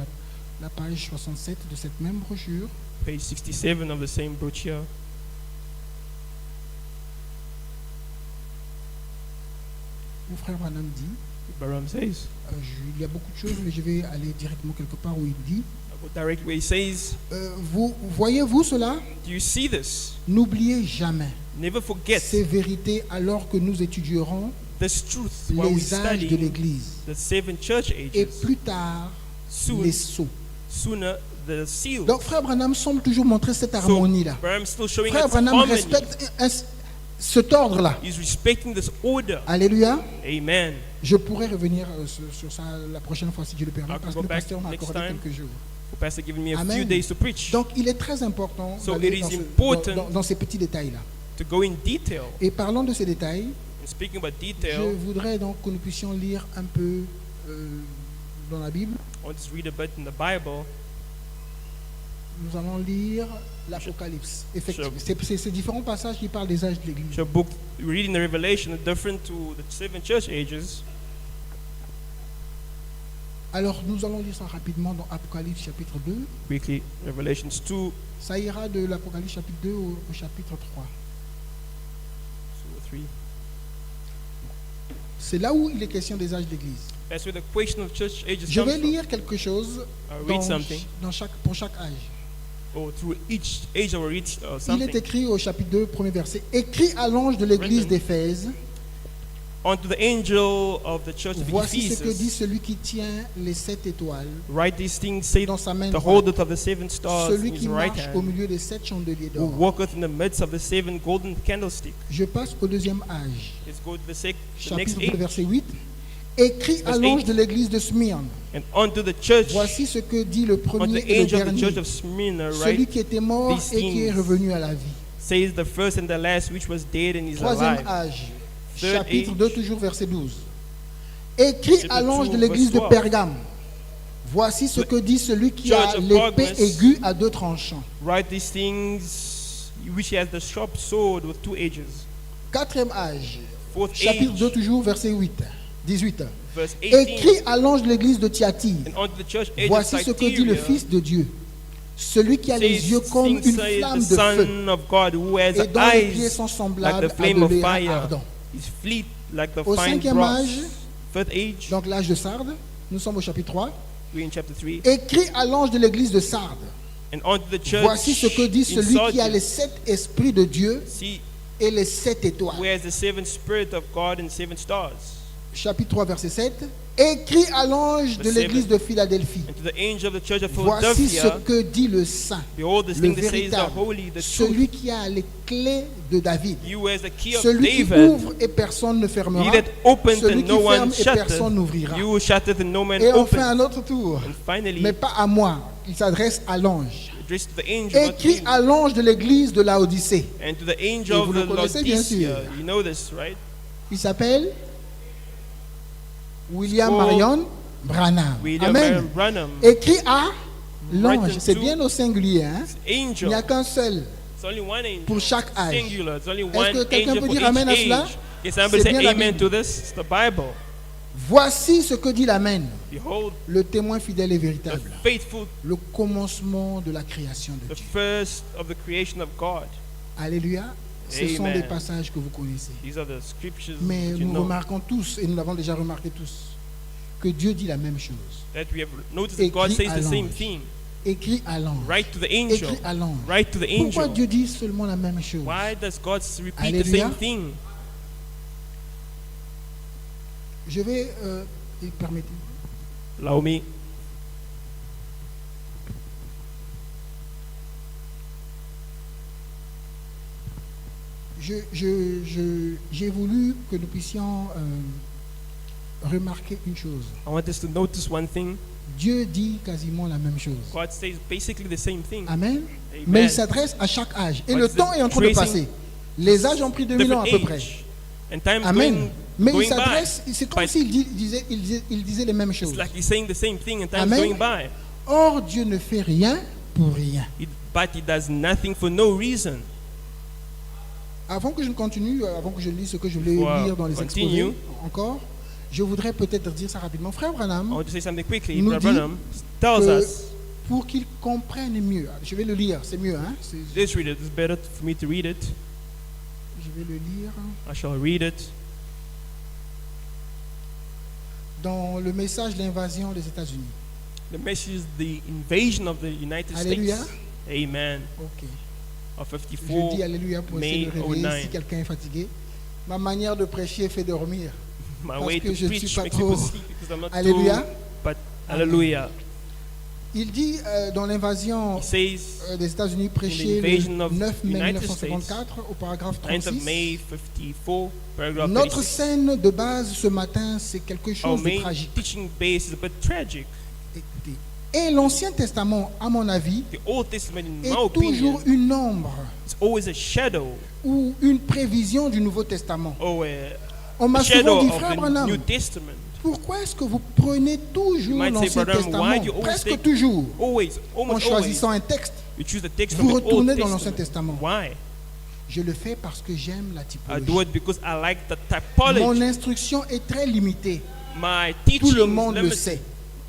la page 67 de cette même brochure. Page 67 of the same brochure. Mon Frère Branham dit, Branham says, il y a beaucoup de choses, mais je vais aller directement quelque part où il dit, I'll go direct where he says, voyez-vous cela? do you see this? N'oubliez jamais Never forget ces vérités alors que nous étudierons this truth while we les âges de study l'Église the seven church et ages. plus tard les sceaux. Sooner the seals. Donc Frère Branham semble toujours montrer cette harmonie-là. Branham still showing Frère us Branham harmony. respecte cet ordre-là. He's respecting this order. Alléluia. Amen. Je pourrais revenir sur ça la prochaine fois si Dieu le permet, I can parce go que le back pasteur m'a next accordé time. quelques jours. The pastor given me a Amen. few days to preach, Donc il est très important So d'aller it is dans, important dans ces petits détails-là. to go in detail. Et parlant de ces détails, And speaking about je detail, voudrais donc que nous puissions lire un peu dans la Bible. I want to read a bit in the Bible. Nous allons lire l'Apocalypse. Effectivement, Sure. c'est ces différents passages qui parlent des âges de l'Église. Your book, reading the Revelation, is different to the seven church ages. Alors nous allons lire ça rapidement dans Apocalypse chapitre 2. Quickly, Revelations 2, 2 Ça ira de l'Apocalypse chapitre 2 au chapitre 3. or 3. C'est là où il est question des âges de l'Église. That's where the question of church ages Je comes vais from. lire quelque chose I'll read something. pour chaque âge. Or through each age I will read Il something. est écrit au chapitre 2, premier verset. Écrit à l'ange de l'église d'Éphèse, Unto the angel of the church of voici ce que dit Ephesus, celui qui tient les 7 étoiles write these things, say dans sa main the droite, holder of the seven stars in celui his qui right marche au hand, milieu des 7 chandeliers who d'or. walketh in the midst of the seven golden candlesticks. Je passe au deuxième âge, Let's go to the next chapitre 2, age. verset 8. Écrit à Verse l'ange 8. de l'église de Smyrne, And unto the church, voici ce que dit le unto premier the et le angel of the dernier, church of Smyrna, celui write, qui était mort these et qui est things. revenu à la vie. says the first and the last, which was dead and is Troisième alive. âge, Third chapitre age. 2, toujours verset 12. Écrit Chapitre à l'ange 2, de l'église de verse 12. Pergame, voici ce que dit celui qui a Church of l'épée Pergamos. aiguë à deux tranchants. Write these things, which has the sharp sword with two edges. Quatrième âge, Fourth chapitre age, 2, toujours verset 18. verse 18. Écrit à l'ange de l'église de Thyatire, And unto the church age voici of ce que dit le Thyatira, Fils de Dieu, celui qui a les says, yeux comme une things say flamme the de feu Son of God, who has et dont les pieds eyes sont like semblables the à flame de of l'airain fire, ardent. his feet like the Au fine cinquième brass. âge, Fifth age, donc l'âge de Sardes, nous sommes au chapitre 3. we're in chapter 3. Écrit à l'ange de l'église de Sardes, And unto the church voici ce que dit in celui qui a Sardis, les 7 esprits de Dieu see, et les 7 étoiles. who has the seven spirit of God and seven stars. Chapitre 3, verset 7. Écrit à l'ange de Verse l'église 7. de Philadelphie, And to the angel of the church of voici ce Philadelphia, que dit le Saint, behold, this le thing that says the véritable, holy, the celui truth. qui a les clés de David, You as the key of celui qui David, ouvre et personne ne he fermera, that opens celui and qui no one ferme et shutteth, personne n'ouvrira. you shutteth and no man Et enfin opens. un autre tour, And finally, mais pas à moi, il s'adresse à l'ange. addressed to the angel, not Écrit me. à l'ange de l'église de Laodicée. And to the angel Et of vous le the connaissez bien sûr. Laodicea, you know this, right? Il s'appelle William Oh. Marion Branham. William Amen. Marion Branham, Écrit à l'ange. Written C'est to bien au singulier. Hein? Il angel. n'y a qu'un seul. It's only one angel. Pour chaque âge. Singular. It's only Est-ce one que quelqu'un angel peut for dire amen à each cela? age. Can somebody C'est say bien la amen Bible. to this? It's the Bible. Voici ce que dit l'Amen, Behold, le témoin fidèle et the véritable. faithful, Le commencement de la création de the Dieu. first of the creation of God. Alléluia. Ce sont Amen. des passages que vous connaissez. These are the scriptures Mais that you nous know, remarquons tous, et nous l'avons déjà remarqué tous, que Dieu dit la même chose. that we have noticed that God Écrit says à the same l'ange. thing. Écrit à l'ange. Write to the angel. Écrit à l'ange. Write to the Pourquoi angel. Dieu dit seulement la même chose? Why does God repeat the Alléluia. same thing? Je vais, permettez. Allow me. J'ai voulu que nous puissions remarquer une chose. I want us to notice one thing. Dieu dit quasiment la même chose. God says basically the same thing. Amen. Amen. Mais il s'adresse à chaque âge. Et But le it's temps est en train de tracing passer. Les âges ont pris 2000 ans à peu Different près. age. And time's Amen. Mais il going by. s'adresse, c'est comme But s'il disait les mêmes choses. It's like he's saying the same thing and time's Amen. going by. Or, Dieu ne fait rien pour rien. But he does nothing for no reason. Avant que je ne continue, avant que je lise ce que je voulais Wow. lire dans les Continue. exposés encore, je voudrais peut-être dire ça rapidement. Frère I Branham, want to say something quickly. nous Brother dit Branham tells que us, pour qu'ils comprennent mieux, je vais le lire, c'est mieux, hein? let's read it. It's better for me to read it. Je vais le lire I shall read it. dans le message de l'invasion des États-Unis. The message is the invasion of the United Alléluia. States. Amen. Ok. Of Je 54. dis Alléluia pour essayer de May réveiller 09. si quelqu'un est fatigué. Ma manière de prêcher fait dormir. My Parce way que to je ne preach suis pas makes people trop- sleep because I'm not Alléluia. too. But hallelujah. Il dit dans l'invasion He says, des États-Unis prêché invasion le of 9 mai United 1954 au paragraphe 9th of 36. May 54, paragraph Notre 36. scène de base ce matin, c'est quelque Our chose de main tragique. teaching base is a bit tragic. Écoutez. Et l'Ancien Testament, à mon avis, The Old Testament, in my est opinion, toujours une ombre it's always a shadow ou une prévision du Nouveau Testament. or On m'a a shadow souvent dit, of frère the Branham, New Testament. pourquoi est-ce que vous prenez toujours You might say, l'Ancien Brother, Testament, why do you always presque take- toujours, Always, en almost always, choisissant un texte? you choose the text Vous from the Old retournez dans l'Ancien Testament. Testament. Why? Je le fais parce que j'aime la I typologie. do it because I like the Mon typology. instruction est très limitée. My Tout teaching le monde is le limited. sait.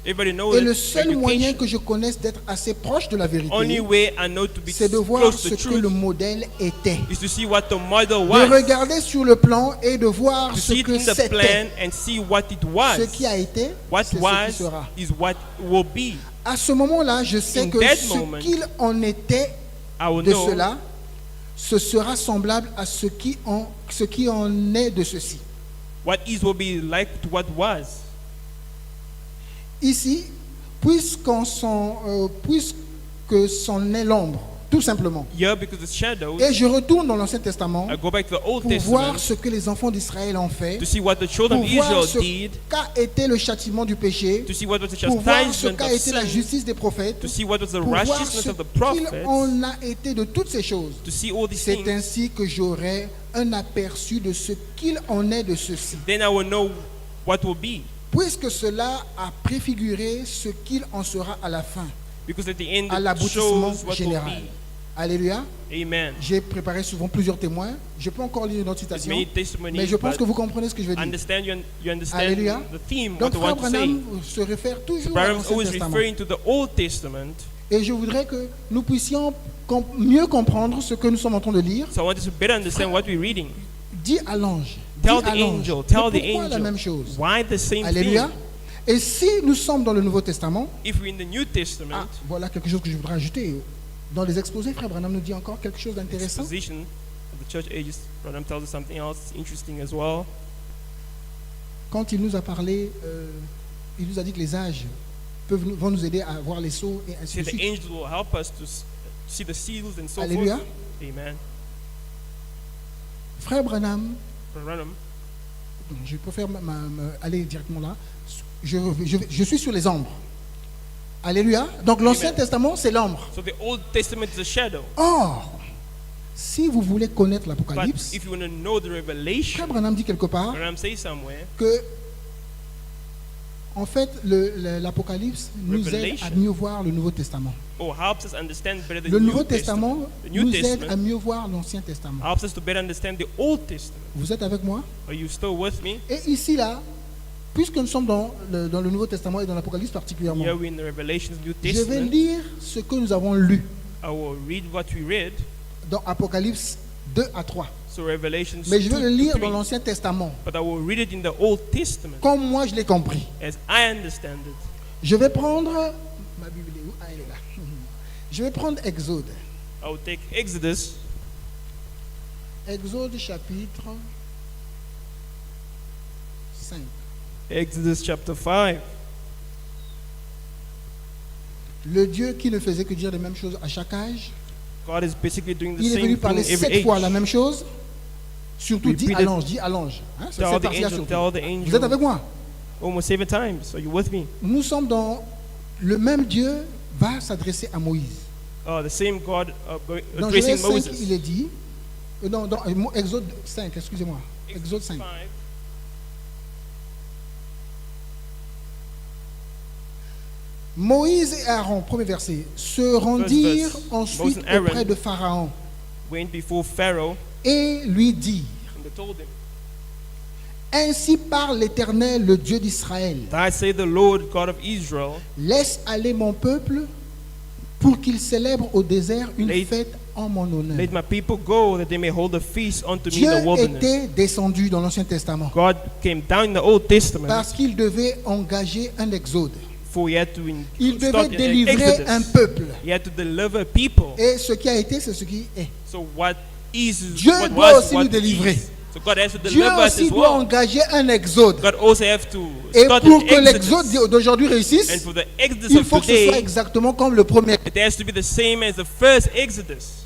Everybody knows Et it. le seul moyen Education. que je connaisse d'être assez proche de la Only vérité, way I know to be c'est de voir close ce to the que truth le modèle était. is to see what the model De was. regarder sur le plan et de voir To ce see it que in the c'était. plan and see what it was. Ce qui a été, What c'est ce qui was sera. is what will be. À ce moment-là, je sais In que that ce moment, qu'il en était I will de know cela, ce sera semblable à ce qui en est de ceci. what is will be like to what was. Ici, puisque c'en est l'ombre, tout simplement. Here, because it's shadows, Et je retourne dans l'Ancien Testament I go back to the Old pour voir Testament ce que les enfants d'Israël ont fait, to see what the children pour of voir Israel ce did, qu'a été le châtiment du péché, to see what was the pour voir ce chastisement qu'a of été la sin, justice des prophètes, to see what was the pour voir righteousness ce of the qu'il prophets, en a été de toutes ces choses. to see all these C'est things. ainsi que j'aurai un aperçu de ce qu'il en est de ceci. Then I will know what will be. Puisque cela a préfiguré ce qu'il en sera à la fin, Because at the end à it l'aboutissement shows what général. will Alléluia. be. Amen. J'ai préparé souvent plusieurs témoins. Je peux encore lire une autre There's citation, many testimonies, mais je pense but que vous comprenez ce que je veux dire. you understand Alléluia. the theme, Donc, what I Frère want to say. Branham se réfère toujours à Branham is l'Ancien always Testament. referring to the Old Testament. Et je voudrais que nous puissions mieux comprendre ce que nous sommes en train de lire. So I want us to better understand what we're reading. Dis à l'ange. Tell Dis the à l'ange. angel, tell Mais the pourquoi la même angel. chose? Why the same Alléluia. thing? Et si nous sommes dans le Nouveau Testament, If we're in the New Testament, voilà quelque chose que je voudrais ajouter. Dans les exposés, Frère Branham nous dit encore quelque chose d'intéressant. exposition of the church ages, Branham tells us something else interesting as well. Quand il nous a parlé, il nous a dit que les âges vont nous aider à voir les sceaux et ainsi See, de the suite. angels will help us to see the seals and so Alléluia. forth. Amen. Frère Branham, Branham, je préfère aller directement là. Je suis sur les ombres. Alléluia. Donc l'Ancien Amen. Testament, c'est l'ombre. so the Old Testament is a shadow. Or, si vous voulez connaître But l'Apocalypse, if you want to know the Frère revelation, Branham dit quelque part Branham says somewhere, que, en fait, l'Apocalypse nous aide à Revelation. mieux voir le Nouveau Testament. helps us understand better the Le New Nouveau Testament. Testament The New nous aide à Testament mieux voir l'Ancien Testament. helps us to better understand the Old Testament. Vous êtes avec moi? Are you still with me? Et ici, là, puisque nous sommes dans le Nouveau Testament et dans l'Apocalypse particulièrement, Here we're in the Revelations, New je vais Testament. lire ce que nous avons lu I will read what we read. dans Apocalypse 2 à 3. So Revelations Mais je vais 2 le to lire 3. dans l'Ancien Testament, But I will read it in the Old Testament comme moi je l'ai compris. as I understand it. Je vais prendre... Ma Bible est où? Ah, elle est là. Je vais prendre Exode. I will take Exodus, Exode chapitre 5. Exodus chapter 5. Le Dieu qui ne faisait que dire les mêmes choses à chaque âge, God is basically doing the il est same venu thing parler every 7 fois la age. même chose. Surtout, dis Repeat à it. l'ange, dis à l'ange. Hein, c'est Tell cette the partie-là angel, surtout. tell the Vous êtes angel. avec moi? Almost 7 times. Are you with me? Nous sommes dans le même Dieu va s'adresser à Moïse. The same God Dans addressing Genèse 5, Moses. il est dit, non, dans Exode 5, excusez-moi, Exode 5. Moïse et Aaron, premier verset, se rendirent verse. ensuite Moses and Aaron auprès de Pharaon Went before Pharaoh et lui dirent, and they told him, ainsi parle l'Éternel, le Dieu d'Israël, Thus say the Lord God of Israel, laisse aller mon peuple pour qu'il célèbre au désert une Let- fête en mon honneur. let my people go that they may hold a feast unto me Dieu in the wilderness. était descendu dans l'Ancien Testament God came down in the Old Testament parce qu'il devait engager un exode. for he had to Il devait start an délivrer un exodus. peuple. He had to deliver people. Et ce qui a été, c'est ce qui est. So what is Dieu what doit was aussi what nous délivrer. is. So God has to Dieu deliver us aussi as doit well. engager un exode. God also have to Et start pour an que l'exode exodus. d'aujourd'hui And réussisse, for the exodus il of faut que ce soit today, exactement comme le premier. it has to be the same as the first exodus.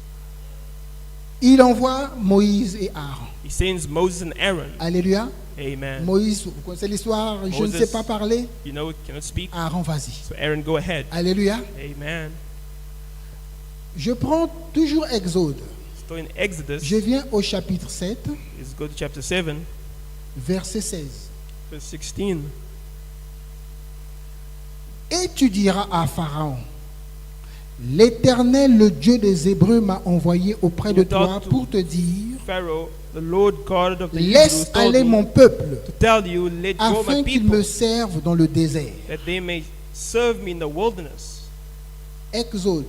Il envoie Moïse et Aaron. He sends Moses and Aaron. Alléluia. Amen. Moïse, vous connaissez l'histoire, je ne Moses. sais pas parler. You know, cannot speak. Aaron, vas-y. So Aaron, go ahead. Alléluia. Amen. Je prends toujours Exode. So in Exodus, Je viens au chapitre 7, let's go to chapter 7, verset 16. verse 16. Et tu diras à Pharaon, l'Éternel, le Dieu des Hébreux, m'a envoyé auprès de toi pour te dire, Pharaoh, the Lord God of the laisse Hebrews, told aller me mon peuple, to tell you, let go afin my qu'il people, me serve dans le désert. that they may serve me in the wilderness. Exode,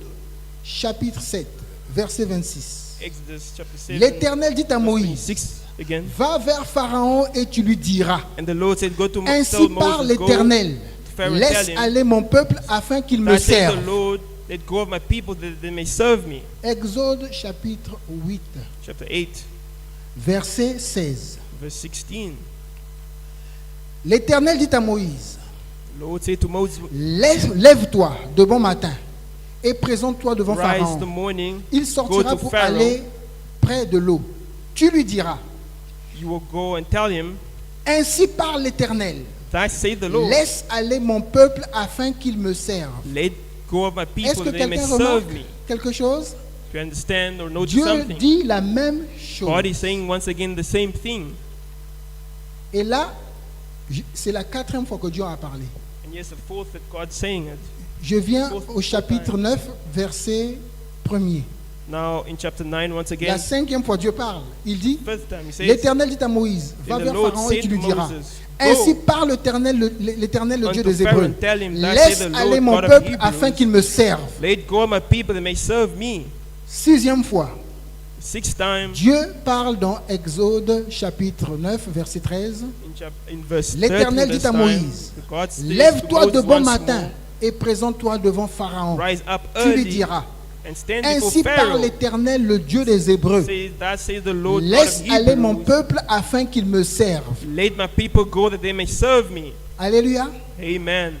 chapitre 7, verset 26. Exodus chapter 7, L'Éternel dit à verse Moïse, 26 again. va vers Pharaon et tu lui diras, And the Lord said, go to ainsi tell parle Moses, go l'Éternel, to Pharaoh and laisse tell him, aller mon peuple afin qu'il me thus says the serve. Lord, let go of my people that they may serve me. Exode, chapitre 8, Chapter 8, verset 16. verse 16. L'Éternel dit à Moïse, The Lord said to Moses, lève-toi de bon matin et présente-toi devant rise the Pharaon. morning, Il sortira go to pour Pharaoh. aller près de l'eau. Tu lui diras, you will go and tell him, ainsi parle l'Éternel, thus say the Lord, laisse aller mon peuple afin qu'il me serve. let go of my Est-ce people que that they may quelqu'un serve remarque me. quelque chose? Do you understand or notice Dieu something? dit la même chose. God is saying once again the same thing. Et là, c'est la 4e fois que Dieu a parlé. And yes, the fourth that God's saying it. Je viens au chapitre 9, verset 1er. Now in chapter 9, once La again, 5e fois, Dieu parle. Il dit, first time he says, l'Éternel dit à Moïse, va Then the vers Lord Pharaon said et tu lui to diras, Moses, ainsi Go parle l'Éternel, le Dieu unto des Pharaoh Hébreux. and tell him, thus Laisse say the aller Lord mon God of peuple Hebrews, afin qu'il me serve. let go of my people that may serve me. 6e fois, 6th time Dieu parle dans Exode chapitre 9, verset 13. in verse 13, L'Éternel this dit à time, Moïse, God says to lève-toi de Moses bon once matin more, et présente-toi devant Pharaon. rise up Tu lui early diras, and stand before ainsi parle Pharaoh. l'Éternel, le Dieu des Hébreux. Say, thus says the Lord God Laisse of aller mon Hebrews, peuple afin qu'il me serve. let my people go that they may serve me. Alléluia. Amen.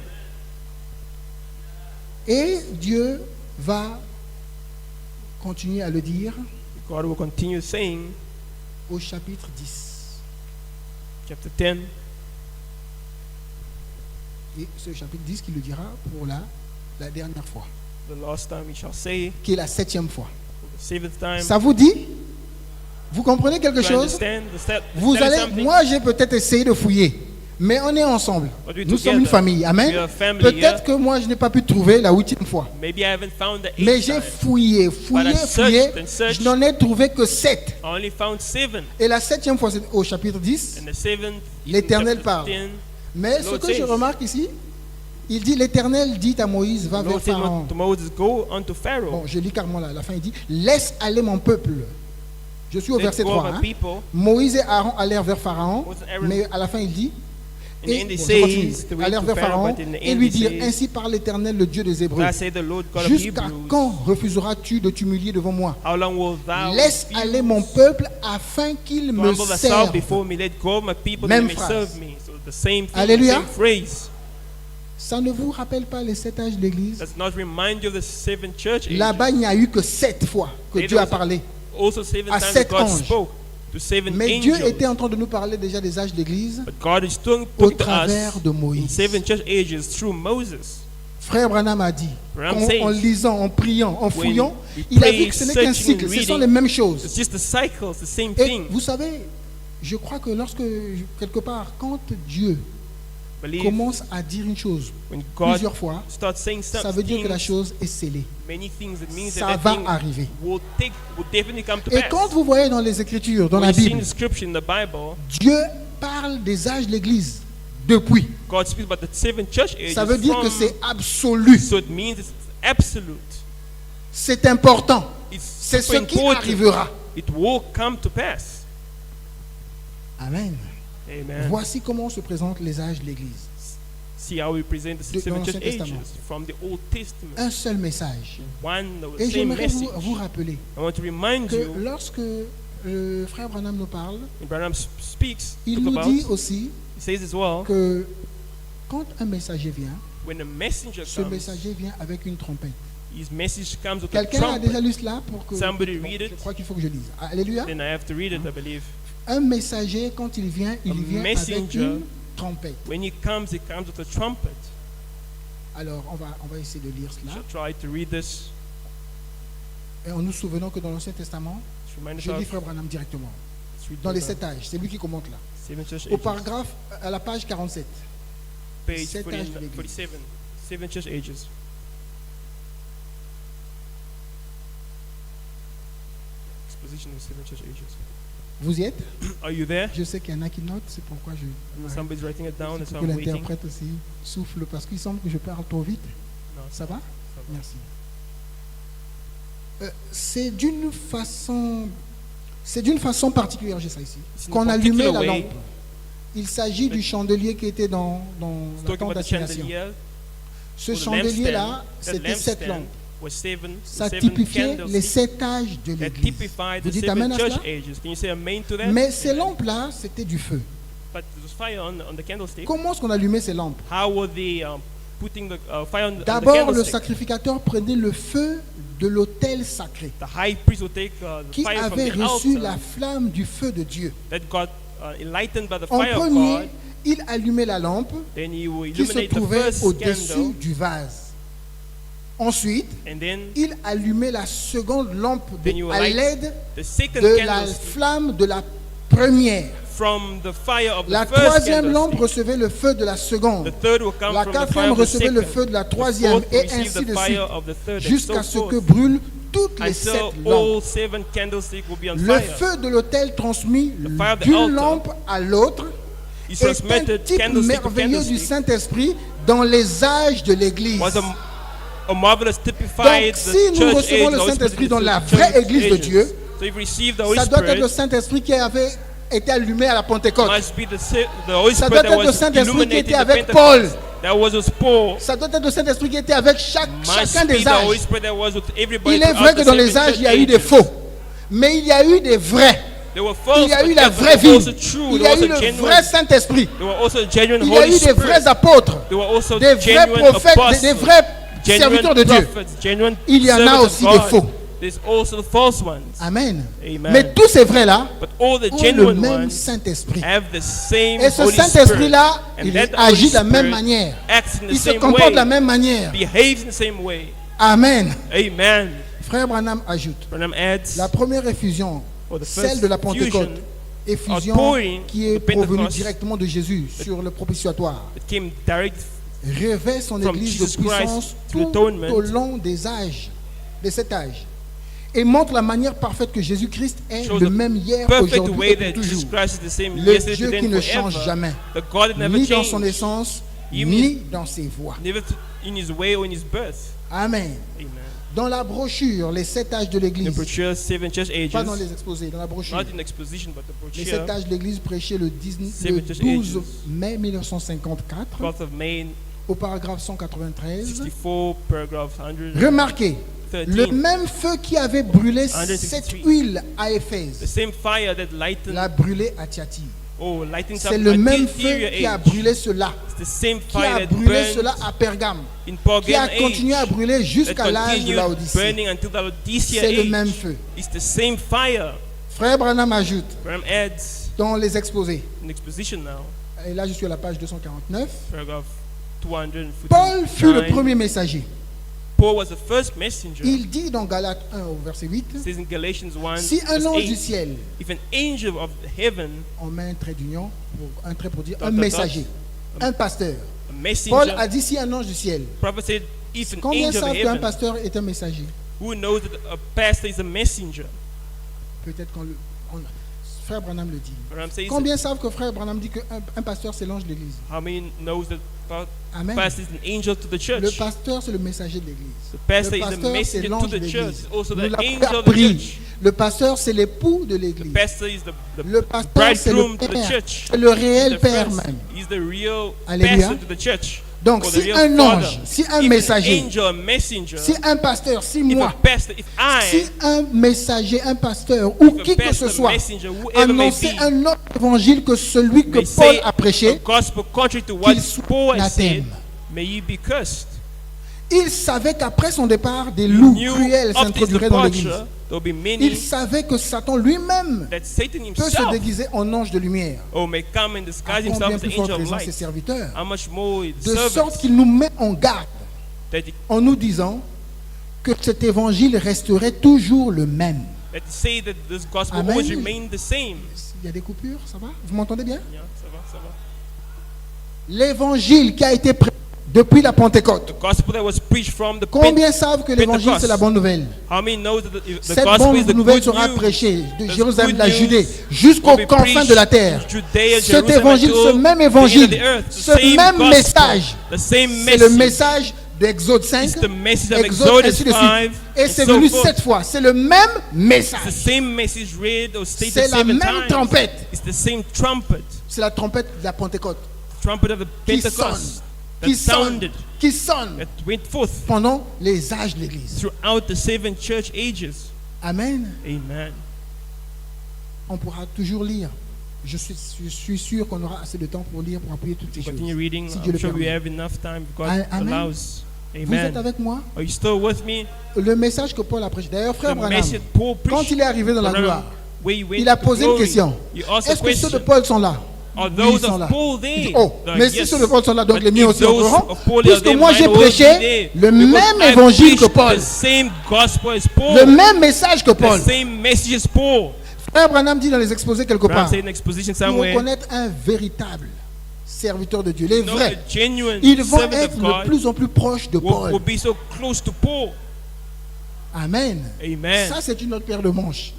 Et Dieu va continuer à le dire God will continue saying, au chapitre 10. chapter 10, Et ce chapitre 10 qui le dira pour la dernière fois, the last time he shall say, qui est la 7e fois. the seventh time. Ça vous dit? Vous comprenez quelque Do you chose? understand? Vous Understand allez, something? moi j'ai peut-être essayé de fouiller, mais on est ensemble. But we're Nous sommes une together. famille. Amen. We are a family Peut-être here. que moi je n'ai pas pu trouver la 8e fois. Maybe I haven't found the Mais eighth j'ai time. fouillé, I searched fouillé. and searched. Je n'en ai trouvé que 7. I only found 7. Et la 7e fois, c'est au chapitre 10. And the seventh, in L'Éternel chapter parle. 10, Mais ce Lord que je says- remarque ici, il dit, l'Éternel dit à Moïse, va the vers Lord said Pharaon. to Moses, go unto Pharaoh. Bon, je lis carrément là, à la fin, il dit, laisse aller mon peuple. Je suis au Let verset go 3. of hein. my people. Moïse et Aaron allèrent vers Pharaon, Moses and Aaron- mais à la fin, il dit, In the et, end, he bon, je says, continue. to wait allèrent to vers Pharaoh, Pharaon but in the et end lui he dire, says, ainsi parle l'Éternel, le Dieu des Hébreux. thus said the Lord God of Jusqu'à Hebrews, quand refuseras-tu de t'humilier devant moi? how long will thou Laisse refuse aller mon peuple afin qu'il to me humble thyself serve. before me? Let go of my people Même that they may phrase. serve me. So the same thing, Alléluia. the same phrase. Ça ne vous rappelle pas les 7 âges de l'Église? Does not remind you of the seven church ages. Là-bas, il n'y a eu que 7 fois que There Dieu a was parlé. Also seven À times 7 that God anges. spoke. to seven Mais Dieu angels. était en train de nous parler déjà des âges de l'Église But God is talking au to us travers de in Moïse. seven church ages through Moses. Frère Branham a dit, Branham says, en lisant, en priant, en fouillant, we il a pray, vu que ce n'est qu'un searching cycle, and ce sont reading, les mêmes choses. It's just a cycle, it's the same Et thing. vous savez, je crois que lorsque, quelque part, quand Dieu Believe commence à dire une chose when God plusieurs fois, starts saying ça some veut dire que la things, chose est scellée. many things, it means Ça that va that thing arriver. will definitely come to Et pass. quand vous voyez dans les Écritures, dans When la you see in Bible, the scripture in the Bible, Dieu parle des âges de l'Église depuis. God speaks about the seven church ages. Ça veut dire que from- c'est absolu. So it means it's absolute. C'est important. It's C'est ce super qui important. arrivera. It will come to pass. Amen. Amen. Voici comment se présentent les âges de l'Église. See how we present the Dans seven l'Ancien church Testament. ages from the Old Testament. Un seul message. One, the Et same j'aimerais message. vous rappeler I want to remind que you, lorsque le frère Branham nous parle, when Branham speaks, il talk nous about, dit aussi he says as well, que quand un messager vient, when a messenger ce comes, messager vient avec une trompette. his message comes with a Quelqu'un a déjà trumpet. lu cela pour que... Somebody Bon, read it. je crois qu'il faut que je lise. Alléluia. Then I have to read it, I believe. Un messager, quand il vient avec messenger. une trompette. When he comes with a trumpet. Alors, on va essayer de lire I cela. shall try to read this. Et en nous souvenant que dans l'Ancien Testament, Just remind us je lis of- frère Branham directement. let's read Dans les the 7 âges, c'est lui qui commente là. seven church Au ages. paragraphe, à la page 47. Page sept âges de l'Église. 47. Seven church ages. Exposition of seven church ages. Vous y êtes? Are you there? Je sais qu'il y en a qui notent, c'est pourquoi je... Somebody's writing it down, C'est that's pour why que I'm waiting. l'interprète aussi souffle, parce qu'il semble que je parle trop vite. No, Ça va? ça va. Merci. C'est d'une façon particulière, j'ai ça ici, It's in a qu'on allumait la particular way. lampe. Il s'agit du chandelier qui était dans It's la talking tente about the d'assignation. chandelier. Ce or the chandelier-là, lampstand. That c'était 7 lampstand lampes. was seven, Ça seven typifiait candles les 7 âges de that l'Église. typified Vous the dites seven amen à church cela? ages. Can you say amen to that? Mais ces lampes-là, c'était du feu. But there was fire on the candlestick. Comment est-ce qu'on allumait ces lampes? How were they putting the fire on the D'abord, le candlestick? sacrificateur prenait le feu de l'autel sacré, The high priest would take the qui fire from avait the reçu altar la flamme du feu de Dieu. that got enlightened by the En fire of premier, God. il allumait la lampe Then he will qui se illuminate the trouvait first au-dessus candle, du vase. Ensuite, and then il allumait la seconde lampe Then you à light l'aide the second de la candlestick flamme de la première. from the fire of La the first troisième lampe candlestick. recevait le feu de la seconde. The third will come La from the fire quatrième of the recevait le second. feu de la The troisième, fourth et receive ainsi the de fire suite, of the third, and jusqu'à so ce que forth, brûlent toutes les 7 until lampes. all seven candlesticks will be on Le fire. feu de l'autel transmis fire of the d'une altar lampe à l'autre He est un transmitted type candlestick to merveilleux du candlestick. Saint-Esprit dans les âges de l'Église. Was a marvelous typified Donc, the si nous church recevons age, le the Holy Saint-Esprit Spirit dans is la the vraie church Église de ages. Dieu, So if we receive the Holy ça doit être le Spirit, Saint-Esprit qui avait été allumé à la Pentecôte. must be the Holy Ça Spirit doit that être le was Saint-Esprit qui illuminated était the avec Pentecost. That was with Paul. Ça doit être le Saint-Esprit qui était avec Must chacun be des the Holy âges. Spirit that was with everybody Il est throughout vrai que the dans les seven âges, il y a eu church des ages. faux. Mais il y a eu des vrais. They were false, Il y a eu but la there vraie was vie. also true. Il y There a was eu a le genuine. vrai Saint-Esprit. There were also genuine Il y a Holy eu des Spirit. vrais apôtres, There were also des vrais genuine prophètes, apostles, des vrais genuine serviteurs de Dieu. prophets, genuine Il y en a servants of aussi des God. faux. There's also the false ones. Amen. Amen. Mais tous ces vrais-là But all the ont le genuine même ones Saint-Esprit. have the same Et ce Holy Spirit. Saint-Esprit-là, And il that agit Holy de la même Spirit manière. acts in the Il se same comporte way, de la même manière. behaves in the same way. Amen. Amen. Frère Branham ajoute, Branham adds, la première effusion, or the celle first de la Pentecôte, fusion effusion outpouring qui est of Pentecost provenue directement de Jésus sur le propitiatoire, that came direct revêt son from Église Jesus de puissance Christ to tout atonement. au long des âges, de cet âge, et montre la manière parfaite que Jésus-Christ est shows le the même hier, perfect aujourd'hui way et that pour Jesus toujours. Christ is the same Le yesterday, Dieu today, qui and ne forever. change jamais, The God that never ni dans son changed, essence, Even ni dans ses voies. never in his way or in his birth. Amen. Amen. Dans la brochure, les 7 âges de The l'Église, brochure, seven church pas dans ages, les exposés, dans la brochure. not in exposition, but the Les brochure, 7 âges de l'Église prêchés le 12 Seven mai 1954 12th of May, au paragraphe 193. 64, paragraph 113. Remarquez, le même feu qui avait brûlé cette 163. huile à The Éphèse same fire that lightened, l'a brûlé à Thyatire. lightened up C'est le même feu Thyatira qui a age. brûlé cela, It's the same qui fire a that brûlé burned cela à Pergame, in qui a Pagan continué à age, brûler that jusqu'à l'âge de continued la Odyssée. burning until the Laodicea C'est le age. même feu. It's the same fire. Frère Branham ajoute Branham adds dans les exposés, an exposition now, et là je suis à la page 249, paragraph 249. Paul fut le premier messager. Paul was the first messenger. Il dit dans Galates 1 au verset 8, It says in Galatians 1, si un verse ange 8, du ciel, if an angel of heaven, on met un trait d'union, un trait pour dire Dot, un dot, dot. messager, un pasteur. a messenger, Paul a dit si un ange du ciel. prophet said, if an Combien angel of savent qu'un heaven, pasteur est un messager? who knows that a pastor is a messenger? Peut-être Frère Branham le dit. Branham says, Combien savent que Frère Branham dit qu'un pasteur c'est l'ange de l'église? how many knows that Amen. pastor is an angel to the church? Le pasteur c'est le messager de l'église. The pastor Le is a pasteur c'est messenger to l'ange de the church. l'église. It's also Nous the l'avons angel of the appris. church. Le pasteur c'est l'époux de The l'église. pastor is the Le pasteur c'est le bridegroom to the père. church. C'est le réel He's the père first. même. He's the real Alléluia. pastor to the church. Donc Or the si real un father. ange, si un If messager, an angel, a messenger, si un pasteur, si if a moi, pastor, if si I, un messager, un pasteur ou if qui a que ce pastor, soit messenger, whoever may annonçait be, un autre évangile que celui que may Paul say a a prêché, gospel contrary to what qu'il soit Paul has said, anathème. may you be cursed. il savait qu'après son départ, des He loups knew cruels after his s'introduiraient dans l'église. departure, there will be Il many savait que Satan lui-même that Satan peut se himself déguiser en ange de lumière. may come and disguise À himself combien as plus the forte angel of raison ses light. serviteurs. How much more his De sorte servants qu'il nous met en garde that he en nous disant que cet évangile resterait toujours le même. say that this gospel Amen. always remain the same. Il y a des coupures, ça va? Vous m'entendez bien? Yeah, ça va, ça va. L'évangile qui a été prêché depuis la Pentecôte. The gospel that was preached from the Combien savent que l'évangile Pentecost. c'est la bonne nouvelle? How many knows that the Cette gospel is the bonne nouvelle good sera news? prêchée de The Jérusalem, good de la news Judée, jusqu'aux will be confins preached de la terre. Judea, Cet Jerusalem, évangile, and ce to même the end of évangile, the earth, the ce same même gospel, message, the same c'est le message. message d'Exode 5, It's the message of Exode, Exodus ainsi de suite. 5, Et and c'est so venu forth. 7 fois. C'est le même It's the message. same message read or stated C'est la 7 même times. trompette. It's the same trumpet. C'est la trompette de la Pentecôte Trumpet of the qui Pentecost sonne, that qui sonne, sounded, qui sonne that went forth pendant les âges de l'Église. throughout the 7 church ages. Amen. Amen. On pourra toujours lire. Je suis sûr qu'on aura assez de temps pour lire, pour appuyer toutes ces choses. Continue reading. Si Dieu I'm le sure we permet. have enough time if God Amen. allows. Vous êtes Amen. avec moi? Are you still with me? Le message que Paul a prêché. D'ailleurs, frère The Branham, message Paul quand preached. il est arrivé dans la Branham, gloire, where he went il a to posé une glory, question. he asked a Est-ce que ceux de question. Paul sont là? Are Oui, those ils sont of là. Paul Il dit, there? oh, They're mais like, si yes. ceux de Paul sont là, donc But les miens if aussi those entreront. of Paul are Puisque there, moi mine j'ai will also be prêché there. le Because même I évangile que preached Paul, the same gospel as Paul. le même message que Paul. The same message as Paul. Frère Branham dit dans les exposés quelque Branham part, said in exposition pour somewhere, reconnaître un véritable serviteur de Dieu, les no, vrais, a genuine ils vont servant être of de God plus en plus proches de will Paul. be so close to Paul. Amen. Amen. Ça, c'est une autre paire de manches.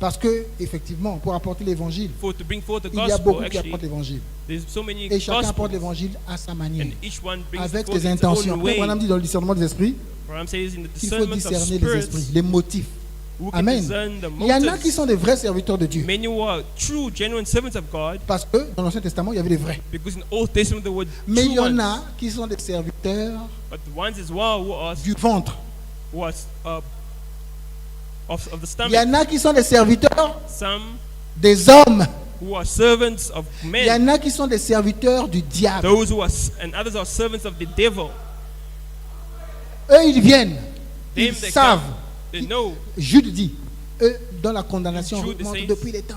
Parce que, effectivement, pour apporter l'évangile, For to bring forth the il y a gospel, beaucoup qui actually, apportent l'évangile. there's so many Et chacun apporte gospels, l'évangile à sa manière, and each one brings avec forth ses its intentions. own Frère way. Branham dit dans le discernement des esprits, Branham says in the il faut discernment of discerner les esprits, spirits, les motifs. who can Amen. discern the Il y en a qui motives. sont des vrais serviteurs de Dieu. Many who are true, genuine servants of God, Parce que dans l'Ancien Testament, il y avait des vrais. because in the Old Testament there were Mais il true y en ones, a qui sont des serviteurs but the ones as well du ventre. who are of the Il stomach. y en a qui sont des serviteurs Some des hommes. who are servants of Il y men. en a qui sont des serviteurs du diable. Those who are, and others are servants of the devil. Eux, ils viennent. Ils Them they savent. come, they know. Jude dit, eux, dans la condamnation, Jude remonte says- depuis les temps.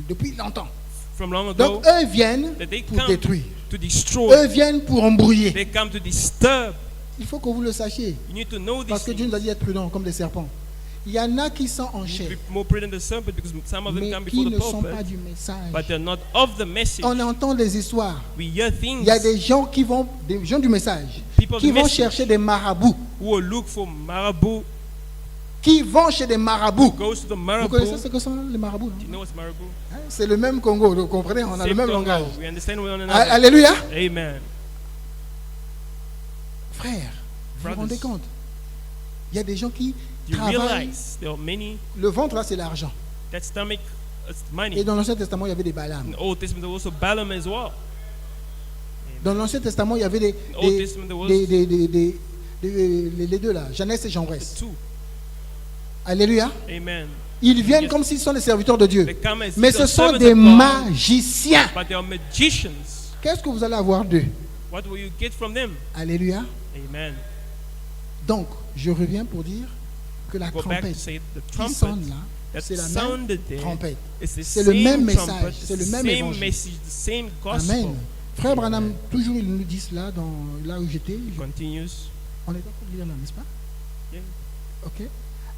Depuis longtemps. From long ago, Donc, eux viennent that they pour come détruire. to destroy. Eux viennent pour embrouiller. They come to disturb. Il faut que vous le sachiez. You need to know Parce these que Dieu nous a things. dit être prudents comme des serpents. Il y en a qui sont en You need chair, to be more prudent than serpent because some of them mais come qui before ne the sont pas pulpit, du message. but they're not of the message. On entend des histoires. We hear Il things. y a des gens qui vont, des gens du message, People of qui the vont message chercher des marabouts, who will look for marabout, qui vont chez des marabouts. goes to the Vous marabout. connaissez ce que sont les marabouts, non? You know what's marabout? Hein, c'est le même Congo, vous comprenez, on a le Same même Congo. langage. We understand one Ah, another. Alléluia. Amen. Frère, vous vous Brothers. rendez compte? Il y a des gens qui You travaillent. realize there are many. Le ventre, là, c'est l'argent. That stomach is Et money. dans l'Ancien Testament, il y avait des In Balaam. the Old Testament, there was also Balaam as well. Dans l'Ancien Testament, il y avait In the Old Testament, there was les deux là, Jeannès et the Jambres. two. Alléluia. Amen. Ils viennent Yes. comme s'ils sont des serviteurs de Dieu. They come as Mais the ce sont servants des of God, magiciens. but they are magicians. Qu'est-ce que vous allez avoir d'eux? What will you get from them? Alléluia. Amen. Donc, je reviens pour dire que la Go back to trompette say the qui trumpet sonne là, that c'est la sounded même there, trompette. it's the C'est le same même trumpet, message, it's c'est le the même same évangile. message, the same gospel. Amen. Frère Branham, toujours il nous dit cela là où j'étais. Continues. On est d'accord pour lire là, n'est-ce pas? Yeah. Ok.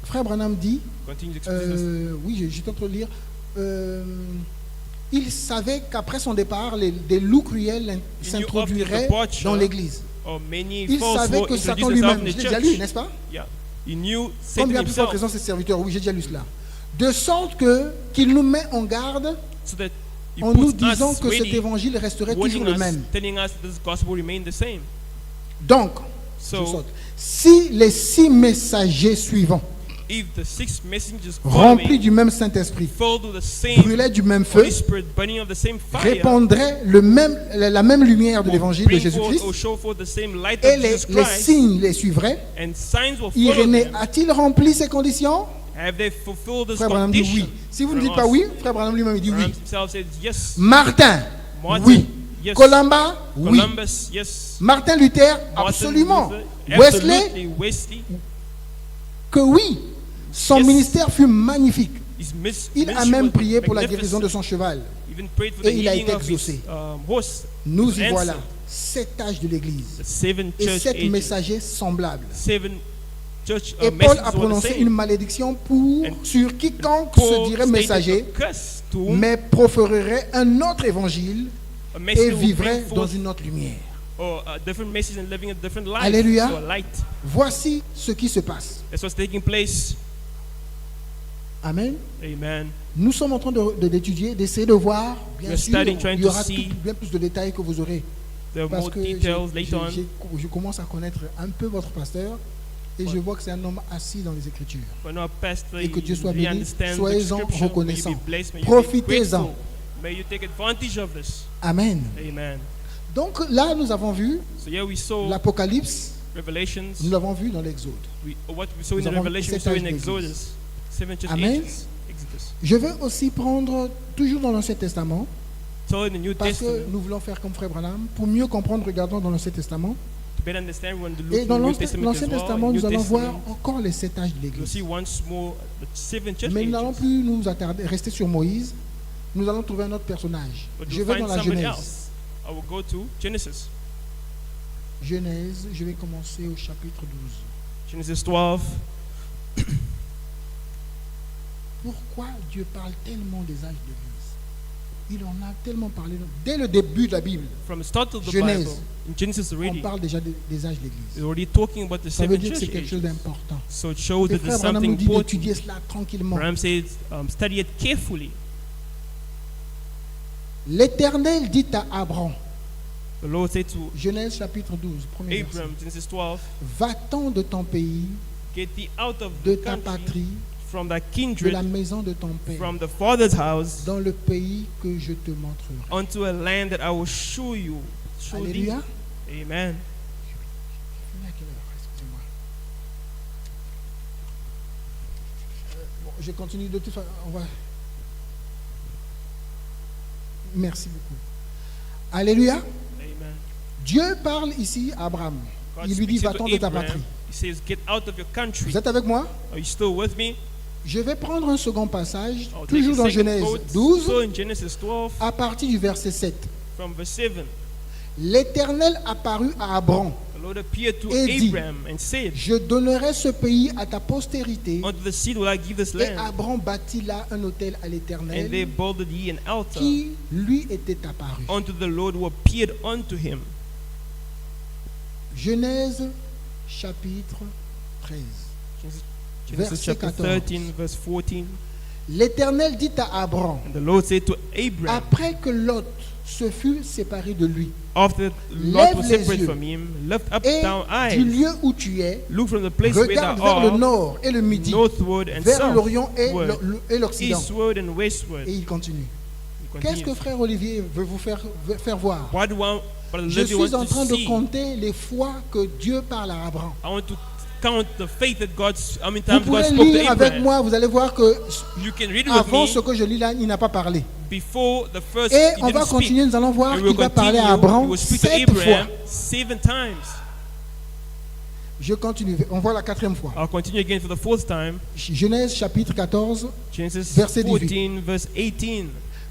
Frère Branham dit, Continues expressing us. oui, j'étais en train de lire. Il savait qu'après son départ, des loups cruels s'introduiraient dans l'église. Or many Il false savait will que Satan introduce themselves lui-même, in je the l'ai déjà church. lu, n'est-ce pas? Yeah. He knew Satan Combien plus forte himself, raison ses serviteurs? Oui, j'ai déjà lu cela. De sorte qu'il nous met en garde so that he en nous puts disant us que cet ready, évangile resterait toujours warning le us, même. telling us this gospel remain the same. Donc, je So, saute. Si les 6 messagers suivants, if the 6 messengers remplis following, du même Saint-Esprit, filled with the same brûlaient du même feu, Holy Spirit, burning of the same fire, répandraient la même lumière de will l'évangile de bring forth Jésus-Christ, or show forth the same light et of Jesus les Christ, signes les suivraient. and signs will follow Irénée them. a-t-il rempli ces conditions? Have they fulfilled this Frère Branham dit condition? oui. Si vous ne From dites pas us? oui, Frère Branham lui-même dit Branham oui. himself said yes. Martin, Martin, oui. yes. Columba, oui. Columbus, yes. Martin Luther, Martin absolument. Luther, Wesley, absolutely. Wesley, que oui. Son Yes. ministère fut magnifique. his Il a ministry même was prié pour la magnificent. guérison de son cheval. Even prayed for Et the il a healing été of his exaucé. horse. Nous His y voilà. answer. 7 âges de l'Église. The 7 Et church 7 ages. messagers semblables. 7 church Et Paul messages a were the prononcé same. une malédiction sur quiconque Paul se dirait stated messager, a curse to whom mais proférerait un autre évangile a et messenger will vivrait bring dans forth une autre lumière. or a different message and living a different life. Alléluia. Or light. Voici ce qui se passe. That's what's taking place. Amen. Amen. Nous sommes en train d'étudier, d'essayer de voir. Bien We're sûr, studying, trying il y to aura see. bien plus de détails que vous aurez. There are Parce more que details later on. je commence à connaître un peu votre pasteur et je vois que c'est un homme assis dans les Écritures. When our pastor, Et que Dieu soit really béni. understands the Soyez-en scripture, may you reconnaissants. be blessed, may you be Profitez-en. grateful. May you take advantage of this. Amen. Amen. Donc là, nous avons vu So here we saw l'Apocalypse, Revelations. nous l'avons vu dans l'Exode. What we saw in Nous the avons Revelation, we sept saw âges in d'église. Exodus. 7 church Amen. ages. Exodus. Je vais aussi prendre toujours dans l'Ancien Testament, So in the New parce que Testament, nous voulons faire comme Frère Branham. Pour mieux comprendre, regardons dans l'Ancien Testament. to better understand, we want to Et look dans in the New l'Ancien Testament as well. Testament, In nous New allons voir Testament, encore les 7 âges de you'll l'Église. see once more the 7 church Mais nous n'allons ages. plus nous attarder, rester sur Moïse. Nous allons trouver un autre personnage. But Je you'll vais find dans la somebody Genèse. else. I will go to Genesis. Genèse, je vais commencer au chapitre 12. Genesis 12. Pourquoi Dieu parle tellement des âges de l'Église? Il en a tellement parlé dès le début de la Bible. From the start of the Genèse. Bible, in Genesis On already, parle déjà des âges de we're l'Église. already talking about the Ça veut 7 dire que c'est church quelque chose ages. d'important. So it shows Le that there's frère Branham something nous dit important. d'étudier cela tranquillement. Branham says, study it carefully. L'Éternel dit à Abraham, The Lord said to Genèse chapitre 12, premier verset, Abram, Genesis 12, va-t'en de ton pays, get thee out of de the ta country, patrie, from thy de kindred, la maison de ton père, from the father's house, dans le pays que je te montrerai. unto a land that I will show you. Show thee. Alléluia. Amen. On est à quelle heure? Excusez-moi. Bon, je continue de toute façon. On va... Merci beaucoup. Alléluia. Amen. Dieu parle ici à Abraham. God Il lui dit, speaks va-t'en to de ta Abraham. patrie. He says, get out of your country. Vous êtes avec moi? Are you still with me? Je vais prendre un second passage, I'll take toujours a dans second Genèse quote. 12, So in Genesis 12, à partir du verset 7. from verse 7, L'Éternel apparut à Abraham the Lord appeared to et dit, Abraham and said, je donnerai ce pays à ta postérité. unto the seed will I give this Et land. Abraham bâtit là un autel à And they l'Éternel builded ye an altar qui lui était apparu. unto the Lord who appeared unto him. Genèse chapitre 13. Genesis Verset chapter 14. 13, verse 14. L'Éternel dit à Abraham, And the Lord said to Abraham, après que Lot se fut séparé de lui, after Lot Lève was les separate yeux. from him, lift up et thou du eyes, lieu où tu es, look from the place where regarde thou vers le art, nord et le midi, northward and vers l'Orient southward, et l'Occident. eastward and westward. Et il continue. He Qu'est-ce continues. que frère Olivier veut vous faire voir? What do I, Brother Je Olivier suis en wants train to de see? compter les fois que Dieu parle à Abraham. I want to count the faith that God's, how many Vous times God pourrez spoke to lire avec Abraham. moi, vous allez voir que You can read it with avant me. ce que je lis là, il n'a pas parlé. Before the first, Et he on va didn't speak. continuer, nous allons voir And qu'il we'll va parler à continue. He Abraham will speak to 7 Abraham fois. 7 times. Je continue. On voit la quatrième fois. I'll continue again for the fourth time. Genèse chapitre 14. Genesis Verset 14, verse 18.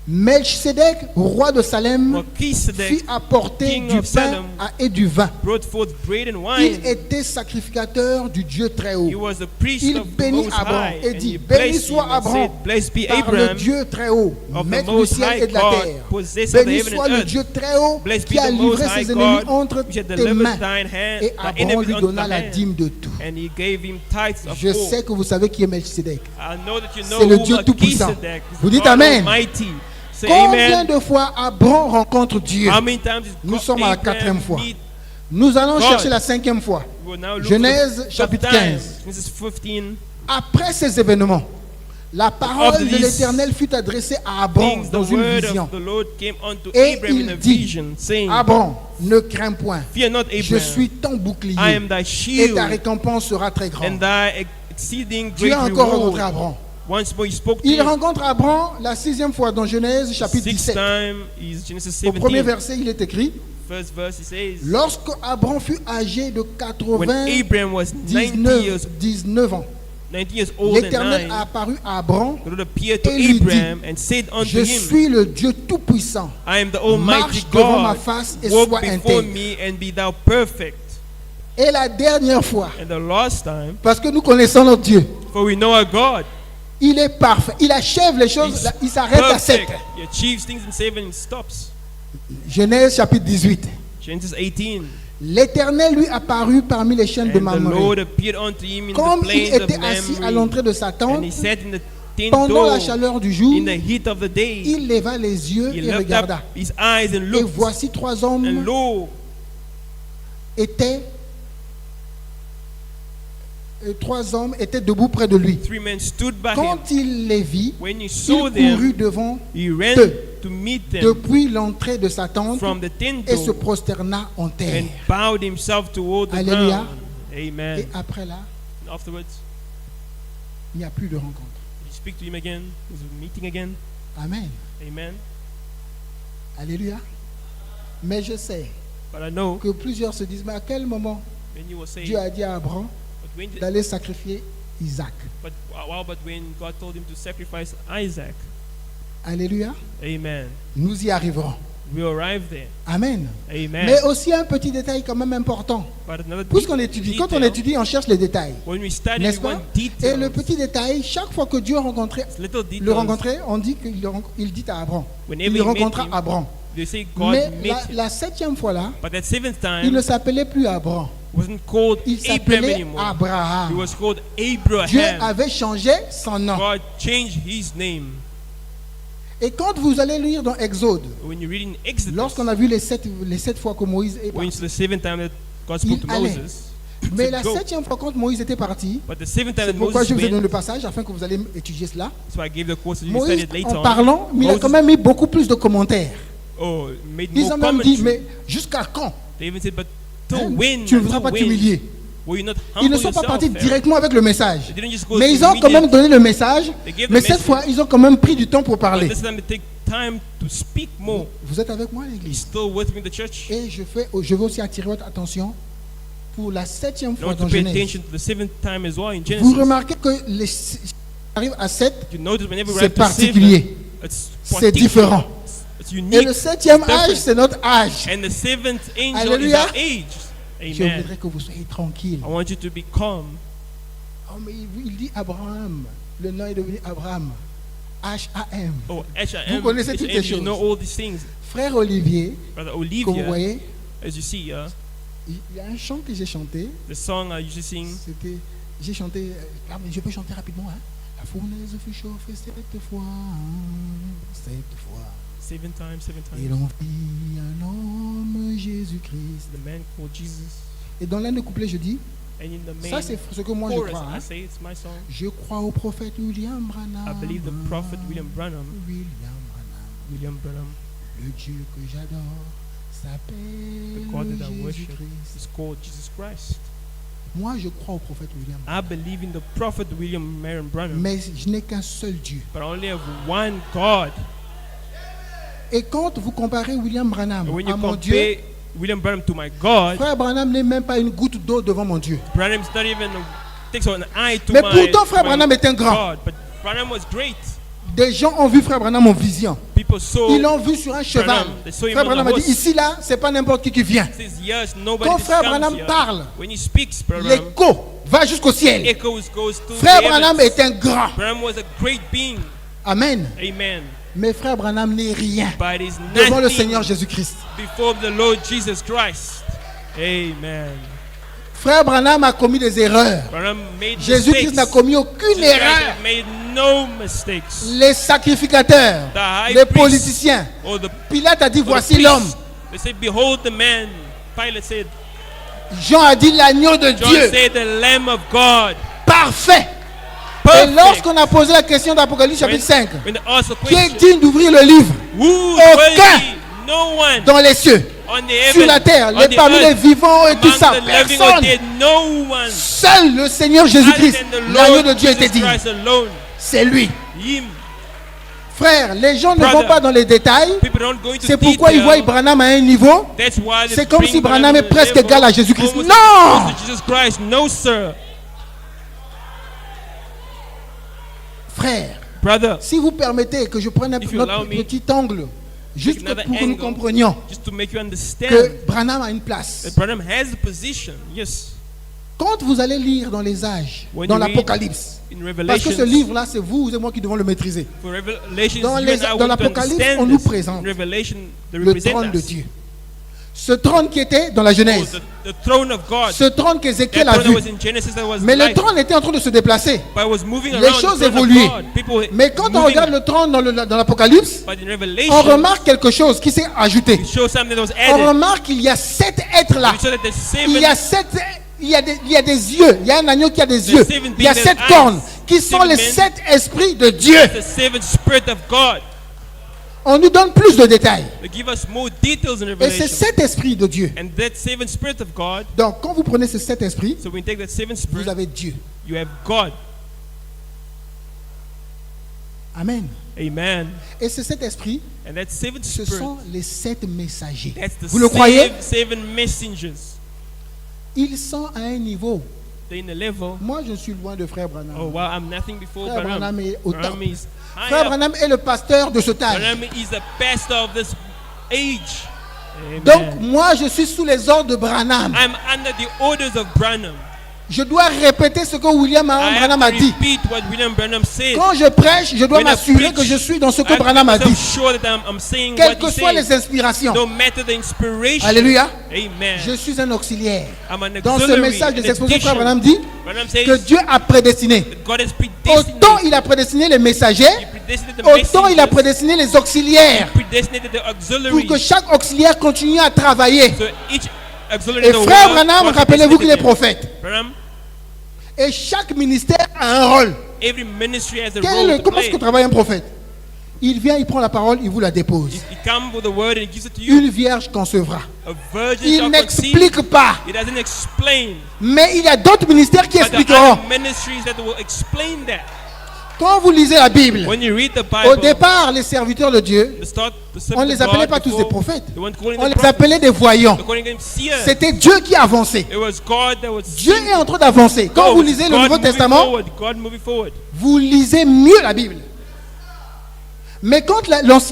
Melchisedec, roi de Salem, Melchizedek, fit apporter king du of pain Salem, et du vin. brought forth bread and Il wine. était sacrificateur du Dieu très He haut. was the priest Il of the bénit Most Abraham High, et and dit, he béni blessed soit him and Abraham said, blessed be par le Abraham Dieu très haut, of the maître du Most ciel High et de la God, terre. possessor of the Béni heaven soit and le earth. Dieu très haut Blessed qui be a the livré Most High ses ennemis God, entre which had tes delivered mains. thine hand, Et thy Abraham enemies lui unto donna thy la hand. dîme de tout. And he gave him tithes of Je all. sais que vous savez qui est Melchisedec. I know that you know C'est le who Dieu Tout-Puissant. Melchizedek is, Vous dites God Amen. Almighty. Say Combien amen. de fois Abraham rencontre Dieu? How many times is Nous God, sommes à la Abraham quatrième fois. meet Nous allons God. chercher la cinquième fois. We will now look Genèse for the chapitre time. 15. Genesis 15. Après ces événements, la parole After de these l'Éternel fut adressée à Abraham Things, dans the une word vision. of the Lord came unto Et Abraham in a il dit, vision, saying, Abraham, ne crains point. Fear not, Je Abraham. suis ton bouclier. I am thy Et shield, ta récompense sera très and grande. thy exceeding Dieu great a encore reward. rencontré Abraham. Once more he spoke to Il him. rencontre Abraham la sixième fois dans Genèse chapitre Sixth 17. time is Genesis Au premier 17. verset, il est écrit, First verse he says, lorsque Abraham fut âgé de when Abraham was 19 ans, 19 years old and l'Éternel 9, a apparu à Abraham. the Lord appeared to Et lui dit, Abraham and said unto Je him, suis le Dieu Tout-Puissant. I am the Almighty Marche devant ma God. face et Walk sois before intègre. me and be thou perfect. Et la dernière fois, And the last time, parce que nous connaissons notre Dieu, for we know our God. il est parfait. Il achève les choses, He's là, il s'arrête à 7. perfect. He achieves things in 7 and stops. Genèse chapitre 18. Genesis 18. L'Éternel lui apparut parmi les chaînes de And the Mamré. Lord appeared unto him in Comme the il plains of était assis à Mamre, l'entrée de sa and tente, he sat in the tent pendant la door chaleur du jour, in the heat of the day. il leva les yeux He et lifted regarda. up his eyes and Et looked, voici trois and hommes lo, étaient debout près de lui. 3 men stood by him. Quand il les vit, When he il saw courut them, devant he ran eux to meet them depuis l'entrée de sa tente from the tent et se door prosterna en terre. and bowed himself toward the Alléluia. ground. Amen. Et après là, And afterwards, il n'y a plus de rencontre. he speak to him again. There's a meeting again. Amen. Amen. Alléluia. Mais je sais But I know que plusieurs se disent, mais à quel moment when you will say, Dieu a dit à Abraham but when, d'aller sacrifier Isaac? but when God told him to sacrifice Isaac, Alléluia. amen, Nous y arriverons. we arrive there. Amen. Amen. Mais aussi un petit détail quand même important. But another Puisqu'on étudie, quand on detail, étudie, on cherche les détails. when we study, N'est-ce we pas? want Et details. le petit détail, chaque fois que Dieu rencontrait, Little details. le rencontrait, on dit qu'il dit à Abraham. Whenever Il he met rencontra him, Abraham. They say God Mais met him. la septième fois là, But that seventh il ne time s'appelait plus Abraham. wasn't called Il Abraham s'appelait anymore. He Abraham. was called Dieu Abraham. avait changé son nom. God changed his name. Et quand vous allez lire dans Exode, When you read in Exodus, lorsqu'on a vu les sept fois que Moïse est when parti, it's the seventh time that God spoke to Il allait. Moses, mais to la go. septième fois quand Moïse était parti, But the seventh time c'est that pourquoi Moses je vous ai donné went, le passage afin que vous allez étudier cela. so I gave the course that you Moïse, studied later en on. parlant, mais il a Moses, quand même mis beaucoup plus de commentaires. made Ils more ont même dit, commentary. mais jusqu'à quand They even said, but to hein, win, tu ne voudras pas to win, t'humilier? will you not Ils ne humble sont pas yourself? partis Aaron? directement avec le message. They didn't just go Mais ils to ont quand même immediate- donné le message. They gave the Mais cette message. fois, ils ont quand même pris du temps pour But parler. this time they take time to speak more. Vous êtes avec moi, He's l'église? still with me, the church. Et je veux aussi attirer votre attention pour la septième I fois want dans to pay Genèse. attention to the seventh time as well in Vous Genesis. remarquez que arrive à 7, You notice whenever we c'est have to save particulier. it's C'est particular. différent. It's Et unique. le septième different. âge, c'est notre âge. And the seventh angel Alléluia. is our age. Je Amen. voudrais que vous soyez tranquille. I want you to be calm. Oh, mais il dit Abraham. Le nom est devenu Abraham. H-A-M. Oh, Vous connaissez toutes ces You know choses. all these things. Frère Olivier, Brother que vous Olivia, voyez, as you see, il y a un chant que j'ai chanté. the song I usually sing. C'était, j'ai chanté, mais je peux chanter rapidement. Hein? La fournaise fut chauffée 7 fois. 7 fois. Seven Et times. l'on fit un homme, Jésus-Christ. The man called Jesus. Et dans l'un des couplets, je dis, And in the main ça c'est ce que moi je chorus, crois. I Hein? say it's my song. Je crois au prophète William Branham. I believe the prophet William Branham. William Branham. Le Dieu que j'adore The God that I s'appelle worship Jésus-Christ. is called Jesus Christ. Moi, je crois au prophète William Branham. I believe in the prophet William Marion Branham. Mais je n'ai qu'un seul Dieu. But I only have one God. Et quand vous comparez William Branham And when à you mon Dieu, compare William Branham to my God. Frère Branham n'est même pas une goutte d'eau devant mon Dieu. Branham's not even takes an eye to Mais my, pourtant, Frère my Branham est un grand. God. But Branham was great. Des gens ont vu Frère Branham en vision. People saw Ils l'ont vu sur un cheval. Branham. They saw him Frère on a Branham a dit, horse. ici là, c'est pas n'importe qui vient. He says, yes, nobody Quand just Frère comes Branham here. parle, When he speaks, Brother Branham, l'écho va jusqu'au ciel. echoes goes to Frère the Branham heavens. est un grand. Branham was a great being. Amen. Amen. Mais Frère Branham n'est rien But he's devant le nothing Seigneur Jésus-Christ. before the Lord Jesus Christ. Amen. Frère Branham a commis des erreurs. Branham made Jésus-Christ n'a mistakes. commis aucune Jesus Christ erreur. made no mistakes. Les sacrificateurs, The high les priest politiciens. or the Pilate a dit, or the voici priest, l'homme. They said, behold the man. Pilate said, Jean a dit l'agneau de John Dieu. said, the Lamb of God. Parfait. Et Perfect. lorsqu'on a posé la question d'Apocalypse chapitre 5, When they asked the qui est question, digne d'ouvrir le livre who Aucun. is worthy? No one dans les cieux, on the sur heaven, la terre, on les the parmi les earth, vivants et tout among ça, the living or personne. dead, no one Seul le Seigneur other Jésus-Christ, than the l'agneau Lord de Dieu était Jesus digne. Christ alone. C'est lui. Him. Frère, les gens ne Brother, vont pas dans les détails. People don't go into C'est pourquoi ils voient detail. Branham à un niveau. That's why they C'est comme bring si Branham est Branham presque level, égal à Jésus-Christ. almost Non! close to Jesus Christ. No, sir. Frère, Brother, si vous permettez que je prenne If you notre allow me, petit angle, juste another pour que nous angle. comprenions just to make you understand que Branham a une place. that Branham has a position. Yes. Quand vous allez lire dans les âges, When dans you read l'Apocalypse, In parce que Revelation, ce livre-là, c'est vous et moi qui devons le maîtriser. for Revelations, Dans you les- and I dans want to l'Apocalypse, understand on nous this. présente In Revelation, they Le represent trône de us. Dieu. Ce trône qui était dans la Oh, Genèse, the throne of God. ce trône That qu'Ézéchiel a throne that vu, was in Genesis that was mais le light, trône était en train de se déplacer. but it was moving Les around the choses throne of évoluaient. God. People Mais quand on moving, regarde le trône dans l'Apocalypse, but in on Revelation, remarque quelque chose qui s'est ajouté. it shows something that was On added. remarque qu'il y a 7 êtres là. We saw that the Il y a seven, 7, il y a des yeux. Il y a un agneau qui a des yeux. seven Il y a things 7 that cornes eyes. qui sont Seven les men. 7 esprits de Dieu. the seven spirit of God. On nous donne plus de détails. They give us more details in Et ces Revelation. 7 esprits de Dieu. And that seven spirit of God, Donc quand vous prenez ces 7 esprits, so when you take that seven vous spirit, avez Dieu. you have God. Amen. Amen. Et ces 7 esprits, And that seven ce spirit, sont les 7 messagers. that's the Vous le croyez? seven messengers. Ils sont à un niveau. They're in the level. Moi, je suis loin de Frère Branham. Oh wow, I'm nothing before Frère Branham. Branham est au top. Branham is high Frère up. Branham est le pasteur de ce âge. Branham is the pastor of this age. Amen. Donc, moi, je suis sous les ordres de Branham. I'm under the orders of Branham. Je dois répéter ce que William I have Branham to a dit. repeat what William Branham said. Quand je prêche, je dois When I m'assurer preach, que je suis dans ce que I have to Branham a make dit. myself sure that I'm saying Quelles what que he soient les said. inspirations. No matter the inspiration. Alléluia. Amen. Je suis un auxiliaire. I'm an Dans ce auxiliary, message de an l'exposition, Frère addition. Branham dit Branham says que Dieu a prédestiné. that God has predestinated. Autant il a prédestiné les messagers, He predestinated the autant il a messengers. prédestiné les auxiliaires. He predestinated the Pour auxiliaries. que chaque auxiliaire continue à travailler. So each auxiliary Et in the Frère world, Branham, God rappelez-vous qu'il est predestinated prophète. them. Branham, Et chaque ministère a un rôle. every ministry has a Quel est role le- to comment est-ce play. que travaille un prophète? Il vient, il prend la parole, il vous la dépose. He comes with the word and he gives it to you. Une vierge concevra. A virgin Il shall conceive. n'explique pas. It doesn't explain. Mais il y a d'autres ministères qui But the expliqueront. other ministries that will explain that. Quand vous lisez la Bible, When you read the au Bible, départ, les serviteurs de Dieu, the on ne les appelait pas tous des prophètes. They weren't calling On them les prophets. appelait des voyants. They're calling them seers. C'était Dieu qui avançait. It was God that was Dieu seeing. est en train d'avancer. Quand Oh, vous it's lisez le God Nouveau moving Testament, forward, God moving forward. vous lisez mieux la Bible. Mais quand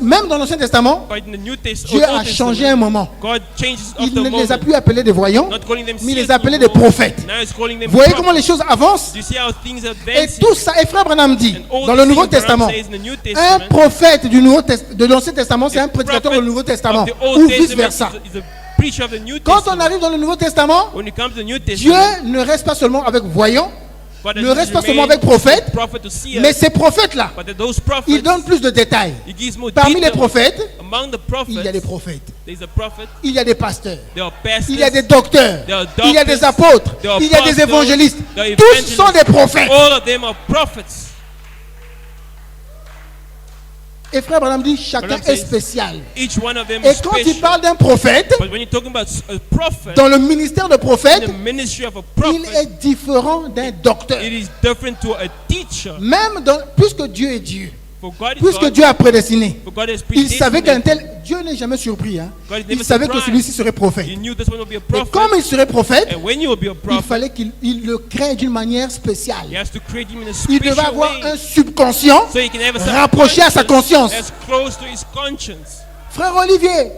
même dans l'Ancien Testament, But in the New Dieu a changé un moment. God changes Il after ne a les a moment. plus appelés des voyants, Not calling them mais il seers les appelait no des more. prophètes. Now he's calling them Vous voyez prophets. comment les choses avancent? Do you see how things are Et advancing? tout ça, et Frère Branham dit, And all dans the le Nouveau things Branham Testament, says in the New un Testament, prophète de l'Ancien Testament, c'est un prédicateur du Nouveau Testament, of the Old ou Testament vice-versa. is a preacher of the New Quand on Testament. arrive dans le Nouveau Testament, When it comes to the New Dieu Testament, ne reste pas seulement avec voyants, God ne has reste pas seulement remained avec prophètes, prophet to seers, mais ces prophètes-là, but those prophets, ils donnent plus de détails. he gives more Parmi les details. prophètes, Among the prophets, il y a des prophètes, there's a prophet, il y a des pasteurs, there are pastors, il y a des docteurs, there are il y a des doctors, apôtres, there are il y a des apostles, évangélistes. there are Tous evangelists. sont des prophètes. all of them are prophets. Et Frère Branham dit, chacun Branham est says, spécial. Each one of them Et is quand il special. parle d'un prophète, But when you're talking about a prophet, dans le ministère de in prophète, the ministry of a il prophet, est différent d'un docteur. it is different to a teacher. Même puisque Dieu est Dieu, For God is Puisque God, Dieu a prédestiné, for God has il savait qu'un predestinated. tel, Dieu n'est jamais surpris, hein. God is Il never savait que surprised. celui-ci serait prophète. He knew this one would be a Et prophet. comme il serait prophète, And when you will be a il prophet, fallait qu'il le crée d'une manière spéciale. he has to create him in a Il devait special avoir way. un subconscient So he can have a rapproché à sa conscience. as close to his conscience. Frère Olivier,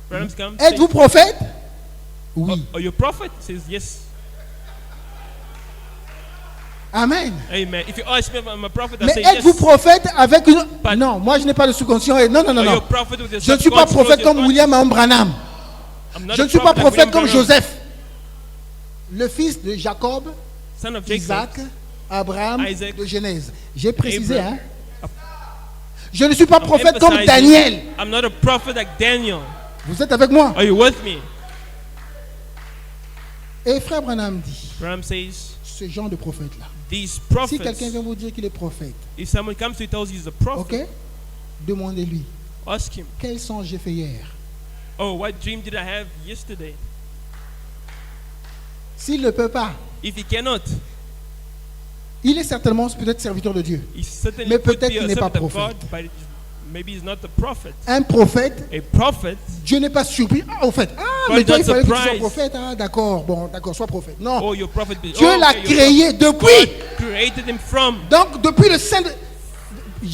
Brother comes, êtes-vous prophète? Oui. are you a prophet? He says yes. Amen. Amen. If you ask me if I'm a prophet, I Mais say êtes-vous yes. prophète avec une... But- Non, moi je n'ai pas de subconscient. Non, non, non, Are you a non. prophet with your Je ne suis pas subconscious, prophète your comme William Branham. I'm not Je a ne suis pas prophet like prophète William comme Branham, Joseph, le fils de Jacob, son of Jacob. Isaac, Abraham, Isaac, de Genèse. J'ai précisé, Abraham. hein. Je ne suis pas I'm prophète comme emphasizing, Daniel. I'm not a prophet like Daniel. Vous êtes avec moi? Are you with me? Et frère Branham dit, Branham says, ce genre de prophète-là, these si prophets, quelqu'un vient vous dire qu'il est prophète, if someone comes to you and tells you he's a prophet, ok, demandez-lui, ask him, quel songe j'ai fait hier? oh, what dream did I have yesterday? S'il ne peut pas, If he cannot, il est certainement peut-être serviteur de Dieu. he certainly Mais could peut-être be a qu'il n'est pas servant of God, prophète. but maybe he's not a prophet. Un prophète, A prophet, Dieu n'est pas surpris. Ah, au fait, God mais toi, il not fallait que tu sois surprised. prophète. Ah, d'accord, bon, d'accord, sois prophète. Non, oh, your prophet. Dieu oh, l'a okay, your créé depuis. God created him from Donc, depuis le sein de...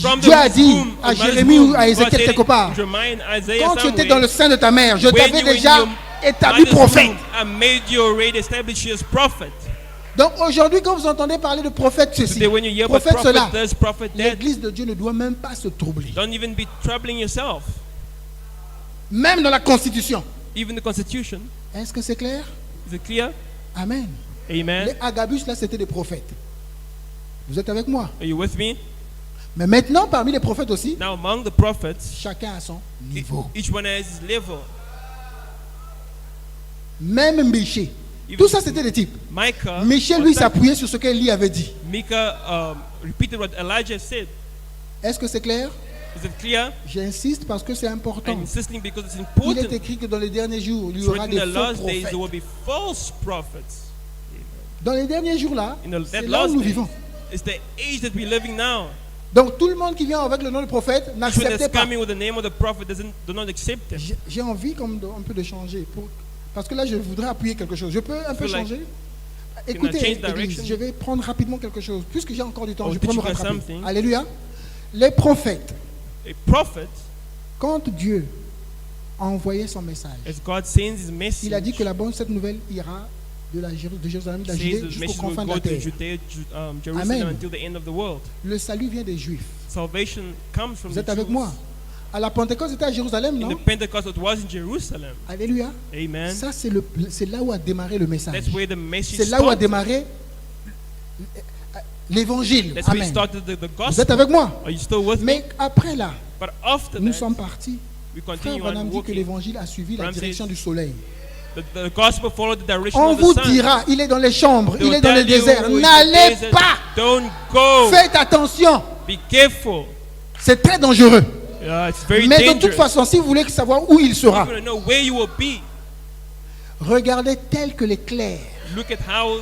From Dieu a the dit womb, à the mother's Jérémie womb. ou à God Ézéchiel said quelque part, in Jeremiah and Isaiah quand tu étais somewhere, dans le sein de ta mère, je when t'avais you were in déjà your établi mother's prophète. womb, I made you already established you as prophet. Donc aujourd'hui, quand vous entendez parler de prophète ceci, Today when you hear about prophète cela, prophet this, prophet that, l'église de Dieu ne doit même pas se troubler. don't even be troubling yourself. Même dans la constitution. Even the constitution, Est-ce que c'est clair? is it clear? Amen. Amen. Les Agabus, là, c'était des prophètes. Vous êtes avec moi? Are you with me? Mais maintenant, parmi les prophètes aussi, Now among the prophets, chacun a son niveau. each one has his level. Même Michée. Even Tout ça, c'était des types. Micah, Michée, lui, s'appuyait sur ce qu'Élie avait dit. Micah repeated what Elijah said. Est-ce que c'est clair? Is it clear? J'insiste parce que c'est important. I'm insisting because it's Il important. est écrit que dans les derniers jours, il y It's aura written des in the faux last days prophètes. there will be false prophets. Dans les derniers jours là, In the, c'est that là où last nous days, vivons. it's the age that we're living now. Donc tout le monde qui vient avec le nom de prophète Each one n'acceptez that's pas. coming with the name of the prophet do not accept it. J'ai envie comme un peu de changer. Parce que là, je voudrais appuyer quelque chose. Je peux un peu feel like- changer? I Écoutez, change Église, direction? je vais prendre rapidement quelque chose. Puisque j'ai encore du temps, I'll je peux teach me you guys rattraper. something. Alléluia. Les prophètes, A prophet, quand Dieu a envoyé son message, as God sends his message, il a dit que la bonne cette nouvelle ira de Jérusalem, de la says Judée the jusqu'aux message will confins de go la to terre. Judea, Jerusalem Amen. until the end of the world. Le salut vient des Juifs. Salvation comes from Vous the êtes avec Jews. moi? À la Pentecôte, c'était à Jérusalem, In non? the Pentecost, it was in Jerusalem. Alléluia. Amen. Ça, c'est là où a démarré le message. That's where the message C'est là où a started. démarré l'évangile. That's where it Amen. started the Vous êtes gospel. avec moi? Are you still with me? Mais après là, But after nous that, sommes partis. we Frère continue Branham on dit que walking. l'évangile a suivi la Branham direction says- du soleil. The gospel followed the direction On of vous the sun. dira, il est dans les chambres, They il will est dans le tell you, désert. in the N'allez desert, pas. Don't go. Faites attention. Be careful. C'est très dangereux. It's very Mais de toute dangerous. façon, si vous voulez savoir où il sera, You want to know where you will be. regardez tel que l'éclair Look at how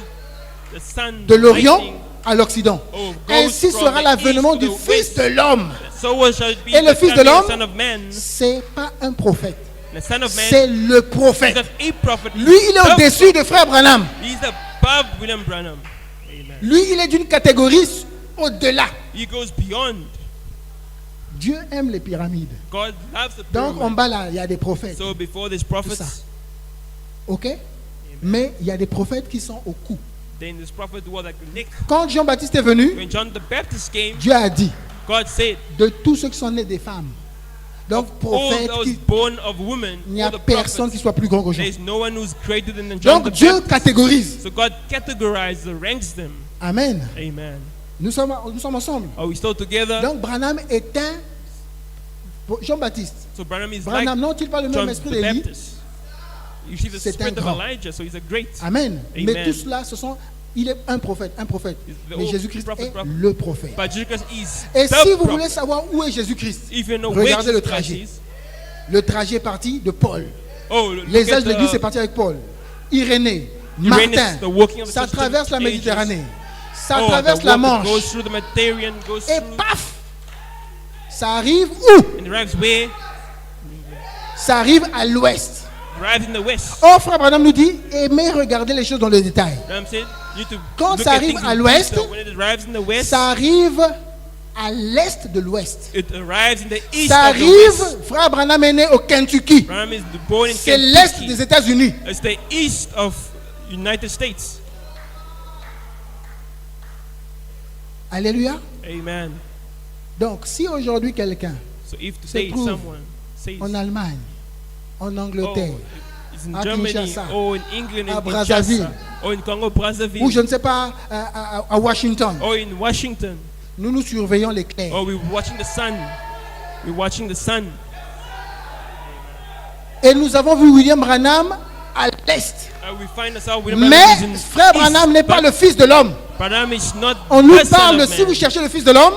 the sun de l'Orient lightning, à l'Occident. goes Ainsi from sera the l'avènement east du to the Fils west. de l'homme. So shall it be Et le the Fils de coming l'homme, Son of Man. c'est pas un prophète, The Son of Man c'est le is prophète. a prophet. Lui, il est au-dessus de Frère Branham. He's above William Branham. Amen. Lui, il est d'une catégorie au-delà. He goes beyond. Dieu aime les pyramides. God loves the Donc, en pyramid. bas là, il y a des prophètes. So before these ça. prophets, Ok? Mais il y a des prophètes qui sont au cou. then this prophet was like Nick. Quand Jean-Baptiste est venu, When John the Baptist came, Dieu a dit God said, de tous ceux qui sont nés des femmes. Donc, all prophète, those born of women, il n'y all a the personne qui prophets, soit plus grand que Jean. there is no one who's greater than John the Donc, Dieu Baptist. catégorise. So God categorized, ranks them. Amen. Amen. Nous sommes ensemble. Are we still together? Donc, Branham est un Jean-Baptiste. So Branham is Branham like n'a-t-il pas le même John esprit the d'Élie? Baptist. You see the C'est spirit un of grand. Elijah, so he's a great. Amen. Mais Amen. tout cela, il est un prophète. The Mais old Jésus-Christ prophet, est prophet. le prophète. But Jesus Christ is Et the si vous prophet. voulez savoir où est Jésus-Christ, If you know regardez where le Jesus trajet. Christ is, Le trajet est parti de Paul. look Les at âges de l'Église, c'est the, parti avec Paul. Irénée, Irenaeus, Martin. the walking of the Ça church of traverse la ages. Méditerranée. Ça the traverse walk la that Manche. goes through the Mediterranean, goes Et through, paf, Ça arrive où? And it arrives where? Ça arrive à l'ouest. It arrives in the west. Oh, frère Branham nous dit, aimez regarder les choses dans le détail. You know what I'm saying? You need to Quand look ça at arrive things à in l'ouest, detail. When it arrives in the west, Ça arrive à l'est de l'ouest. it arrives in the east Ça of the west. arrive, frère Branham est né au Kentucky. Branham is born in C'est l'est Kentucky. des États-Unis. It's the east of United States. Alléluia. Amen. Donc, si aujourd'hui quelqu'un So if Se today trouve someone says, en Allemagne, en oh, Angleterre, it's in à Germany, Kinshasa, or in England, à in Brazzaville, Kinshasa, or in Congo Brazzaville, ou je ne sais pas, à Washington, or in Washington, nous nous surveillons l'éclair. or we're watching the sun. We're watching the sun. Et nous avons vu William Branham à l'est. We find ourselves with Branham is in Mais frère east, Branham n'est pas but le fils de l'homme. Branham is not On nous the son parle de of si man. vous cherchez le fils de l'homme,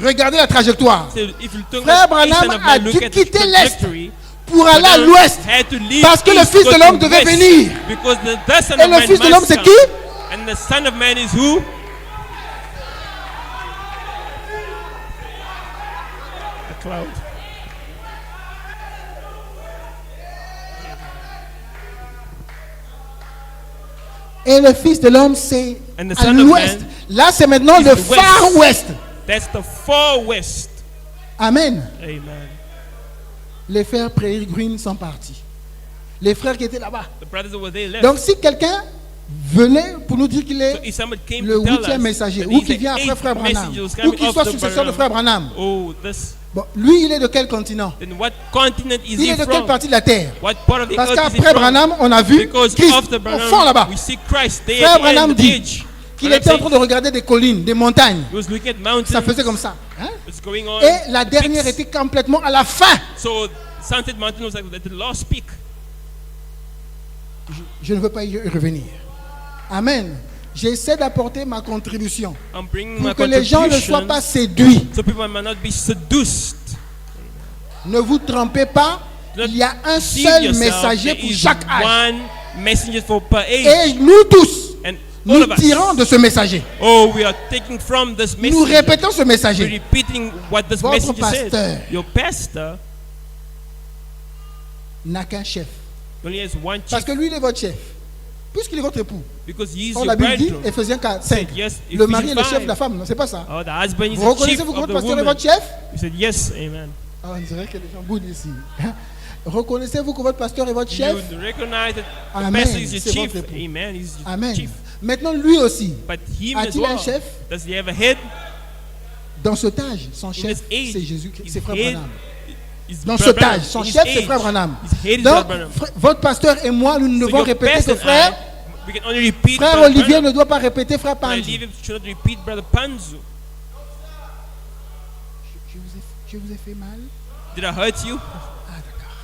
regardez la trajectoire. So if you talk Frère about the son Branham of man, a look dû at the quitter l'est trajectory. pour aller à Branham l'ouest. had to leave Parce que le east, Fils go de to l'homme devait west, venir. because the son Et of le man Fils de l'homme, must c'est come. qui? And the son of man is who? A cloud. Et le Fils de l'homme, c'est And the à Son of l'ouest. Man Là, c'est maintenant is le the west. Far West. That's the far west. Amen. Amen. Les frères Prairie Green sont partis. Les frères qui étaient là-bas. The brothers over there left. Donc, si quelqu'un venait pour nous dire qu'il So est if somebody came le to tell 8e us messager, that ou he's qu'il the vient après 8th frère Branham, messenger who's ou coming qu'il soit after successeur de Branham. frère Branham, Oh, this. bon, lui, il est de quel continent? Then what continent is Il he est de quelle from? partie de la terre? What part of the Parce earth is he qu'après from? Branham, on a vu Because Christ after au fond Branham, là-bas. we see Christ there Frère at the end Branham of the dit age. qu'il Branham était en train says de regarder des collines, des montagnes. he was looking at mountains. Ça faisait comme ça. Hein? It's going on. Et la dernière peaks. était complètement à la fin. So Sunset Mountain was like the last peak. Je ne veux pas y revenir. Amen. J'essaie d'apporter ma contribution I'm bringing pour my que les gens ne soient contribution pas séduits. so people might not be seduced. Ne vous trompez pas. Do not Il y a un deceive seul yourself. messager There pour is chaque âge. one messenger for per age. Et nous tous, And all nous of us, tirons de ce messager. oh, we are taking from this Nous messenger. répétons ce We're messager. repeating what this Votre messenger pasteur. said. Your pastor N'a qu'un chef. only has one Parce chief que lui, il est votre chef. Puisqu'il est votre époux. because he is Or your la Bible dit, bridegroom. Ephésiens 4, Said 5. yes, Le mari est le Ephesians chef de la 5. femme. Non, c'est pas ça. Oh, the husband is Vous the reconnaissez chief que of votre the pasteur est woman. votre chef? You said yes, amen. Ah, on dirait que les gens boudent ici. Reconnaissez-vous que votre pasteur est votre chef? You recognize that the Amen. pastor is your C'est chief. votre époux. Amen. He's your Amen. chief. Maintenant, lui aussi, But him A-t-il as un well. chef? Does he have a head? dans cet âge, son In chef, his age, c'est Jésus, his c'est Frère head Branham. is Dans Brother cet âge, Branham. son In his chef, c'est age, Frère Branham. his head is Donc, Brother Branham. votre pasteur et moi, nous ne So devons your répéter pastor que and frère, we can only repeat frère Brother Olivier Branham. ne doit pas répéter frère Frère Panzu. Olivier should not repeat Brother Panzu. Je vous ai fait mal? Did I hurt you? Ah, d'accord.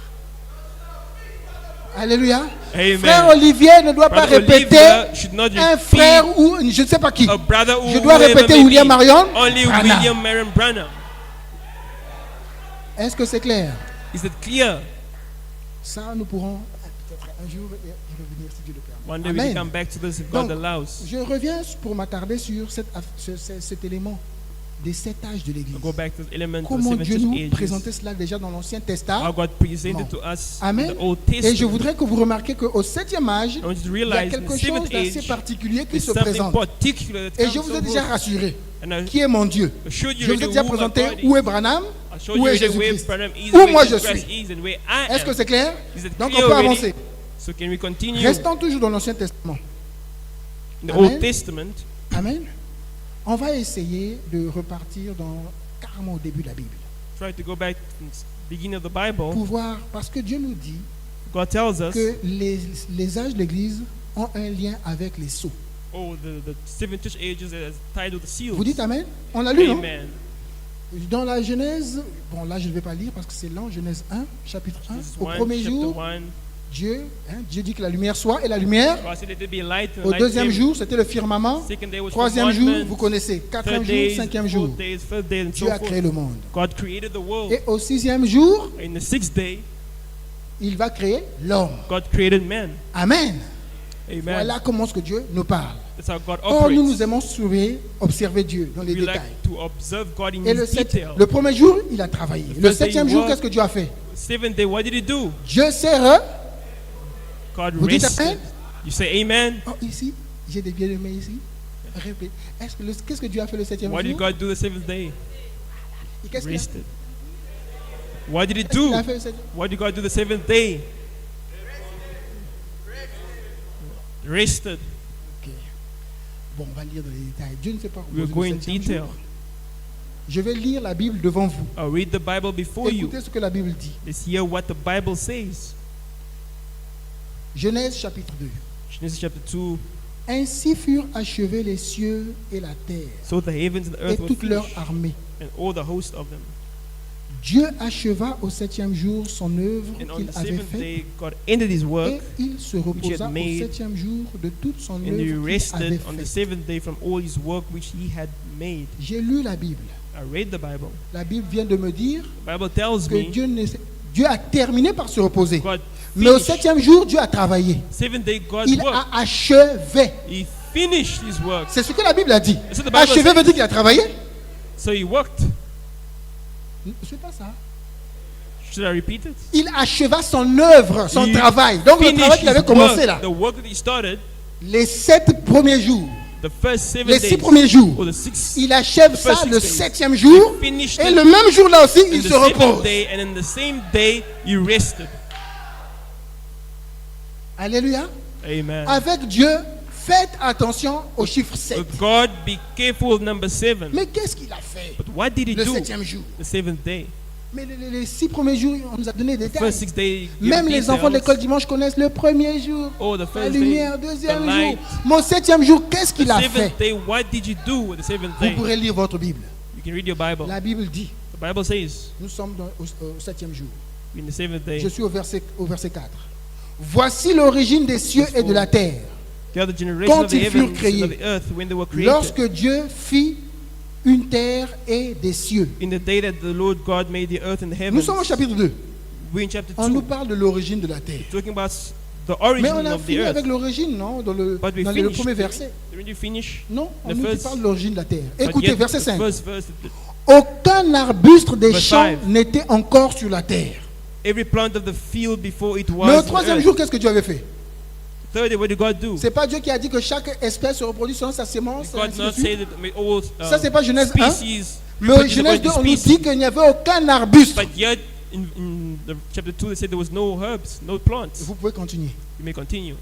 Alléluia. Amen. Frère Olivier ne doit pas Brother répéter Olivier should not un repeat frère ou je ne sais pas qui. a brother who Je dois whoever répéter may William be. Marion Only Branham. William Marion Branham. Est-ce que c'est clair? Is it clear? Ça, nous pourrons peut-être un jour y revenir si Dieu le permet. One day we can Amen. come back to this if God Donc, allows. je reviens pour m'attarder sur cet élément des 7 âges de l'Église. I'll go back to the element of Comment seven Dieu church nous ages. présentait cela déjà dans l'Ancien How Testament. God presented to us in Amen. the Old Et je Testament. voudrais que vous remarquiez qu'au 7e âge, I want you to il y a realize in quelque the chose seventh d'assez age, particulier qui there's se something présente. particular that Et je comes vous ai to déjà us. rassuré. And I Qui est mon Dieu? showed you Je vous ai already déjà who my présenté God is. où est Branham, I showed où you est already where Jésus-Christ, Branham is, où where moi je Jesus Christ suis. is, and where I Est-ce que am. c'est clair? Is it Donc on clear peut already? avancer. So can we continue? Restons toujours dans l'Ancien Testament. In the Amen. Old Testament, Amen. On va essayer de repartir carrément au début de la Bible. try to go back to the beginning of the Bible. Pour voir, parce que Dieu nous dit God tells us, que les âges de l'Église ont un lien avec les sceaux. oh, the seven church ages is tied with the seals. Vous dites Amen? On l'a lu, non? Amen. Dans la Genèse, bon là je ne vais pas lire parce que c'est lent, Genèse 1, chapitre 1. This is Au 1, premier chapter jour, 1. Dieu dit que la lumière soit, et la lumière. God said that there be light, and Au light deuxième came. jour, c'était le firmament. Second day was Troisième jour, firmament. vous connaissez. Quatrième Third jour, day, cinquième jour. fourth day, fifth day, and Dieu so a créé forth. le monde. God created the world. Et au sixième jour, In the sixth day, il va créer l'homme. God created man. Amen. Amen. Voilà comment ce que Dieu nous parle. That's how God Or, operates. nous aimons observer Dieu dans les We détails. like to observe God in Et His detail. le premier jour, il a travaillé. Le first day septième he jour, worked. qu'est-ce que Dieu a fait? Seventh day, what did He do? Dieu s'est God Vous dites rested. amen? You say Amen. Oh, ici, j'ai des bien-aimés ici. Répète. Qu'est-ce que Dieu a fait le septième What did jour? God do the seventh day? Et qu'est-ce qu'il a fait? Rested. What did He Qu'est-ce qu'il do? a fait le septième? What did God do the seventh day? Rested. Ok. Bon, on va lire dans les détails. Dieu ne s'est pas We'll reposé go le in septième detail. jour. Je vais lire la Bible devant vous. I'll read the Bible before you. Écoutez ce que la Bible dit. Let's hear what the Bible says. Genèse chapitre 2. Genesis chapter 2. Ainsi furent achevés les cieux et la terre So the heavens and the et earth were toute leur finished, armée. and all the host of them. Dieu acheva au septième jour son œuvre And on qu'il the avait seventh faite day, God ended His et work, il se which he reposa had au made, septième jour de toute son and He œuvre qu'il avait rested on the faite. seventh day from all His work which He had made. J'ai lu la Bible. I read the Bible. La Bible vient de me dire The Bible tells que me Dieu a terminé par se reposer. God Mais au finished. septième jour, Dieu a travaillé. Seventh day, God Il worked. a achevé. He finished His work. C'est ce que la Bible a dit. That's what the Bible Achevé says. veut dire qu'il a travaillé. So He worked. C'est pas ça. Should I repeat it? Il acheva son œuvre, son He travail. Donc le finished travail qu'il his avait commencé work. là. The work that He started, Les 7 premiers jours, the first 7 les days, 6 premiers jours, or the 6, il achève the first ça 6 le days. 7e jour. He finished Et it le même jour là aussi, in il the se 7th repose. day, and in the same day, He rested. Alléluia. Amen. Avec Dieu, faites attention au chiffre 7. With God, be careful of number 7. Mais qu'est-ce qu'il a fait But what did He le do 7e jour? the 7th day? Mais les 6 premiers jours, on nous a donné des The détails. first 6 days, give Même les enfants de details. l'école dimanche connaissent le premier jour, Oh, the la first day, lumière, the deuxième jour. light. Mon 7e jour, qu'est-ce qu'il The a fait? 7th day, what did you do with the 7th Vous day? pourrez lire votre Bible. You can read your Bible. La Bible dit, The Bible says, nous sommes au 7e jour. in the 7th day, Je suis au verset 4. Voici l'origine des cieux et de la terre. the other generation quand of the ils furent heavens créés, and of the earth, when they were created, Lorsque Dieu fit une terre et des cieux. in the day that the Lord God made the earth and the Nous heavens, sommes au chapitre 2. we're in chapter On 2, nous parle de l'origine de la terre. talking about the Mais origin on a of the fini earth. avec l'origine, non? Dans le But we le finished. premier verset. Didn't you finish? Non, on The nous first- parle de l'origine de la terre. But Écoutez, yet, verset the 5. first verse, Aucun arbuste des Verse champs 5. n'était encore sur la terre. every plant of the field before it was Mais au on troisième earth. jour, qu'est-ce que Dieu avait fait? Third day, what did God do? C'est pas Dieu qui a dit que chaque espèce se reproduit selon sa sémence. Did God ainsi de not suite? say that all Ça, c'est pas Genèse 1. species Mais au reproduce Genèse 2, according on to nous species? dit qu'il n'y avait aucun arbuste. But yet, in the chapter 2, they said there was no herbs, no plants. Vous pouvez continuer. You may continue.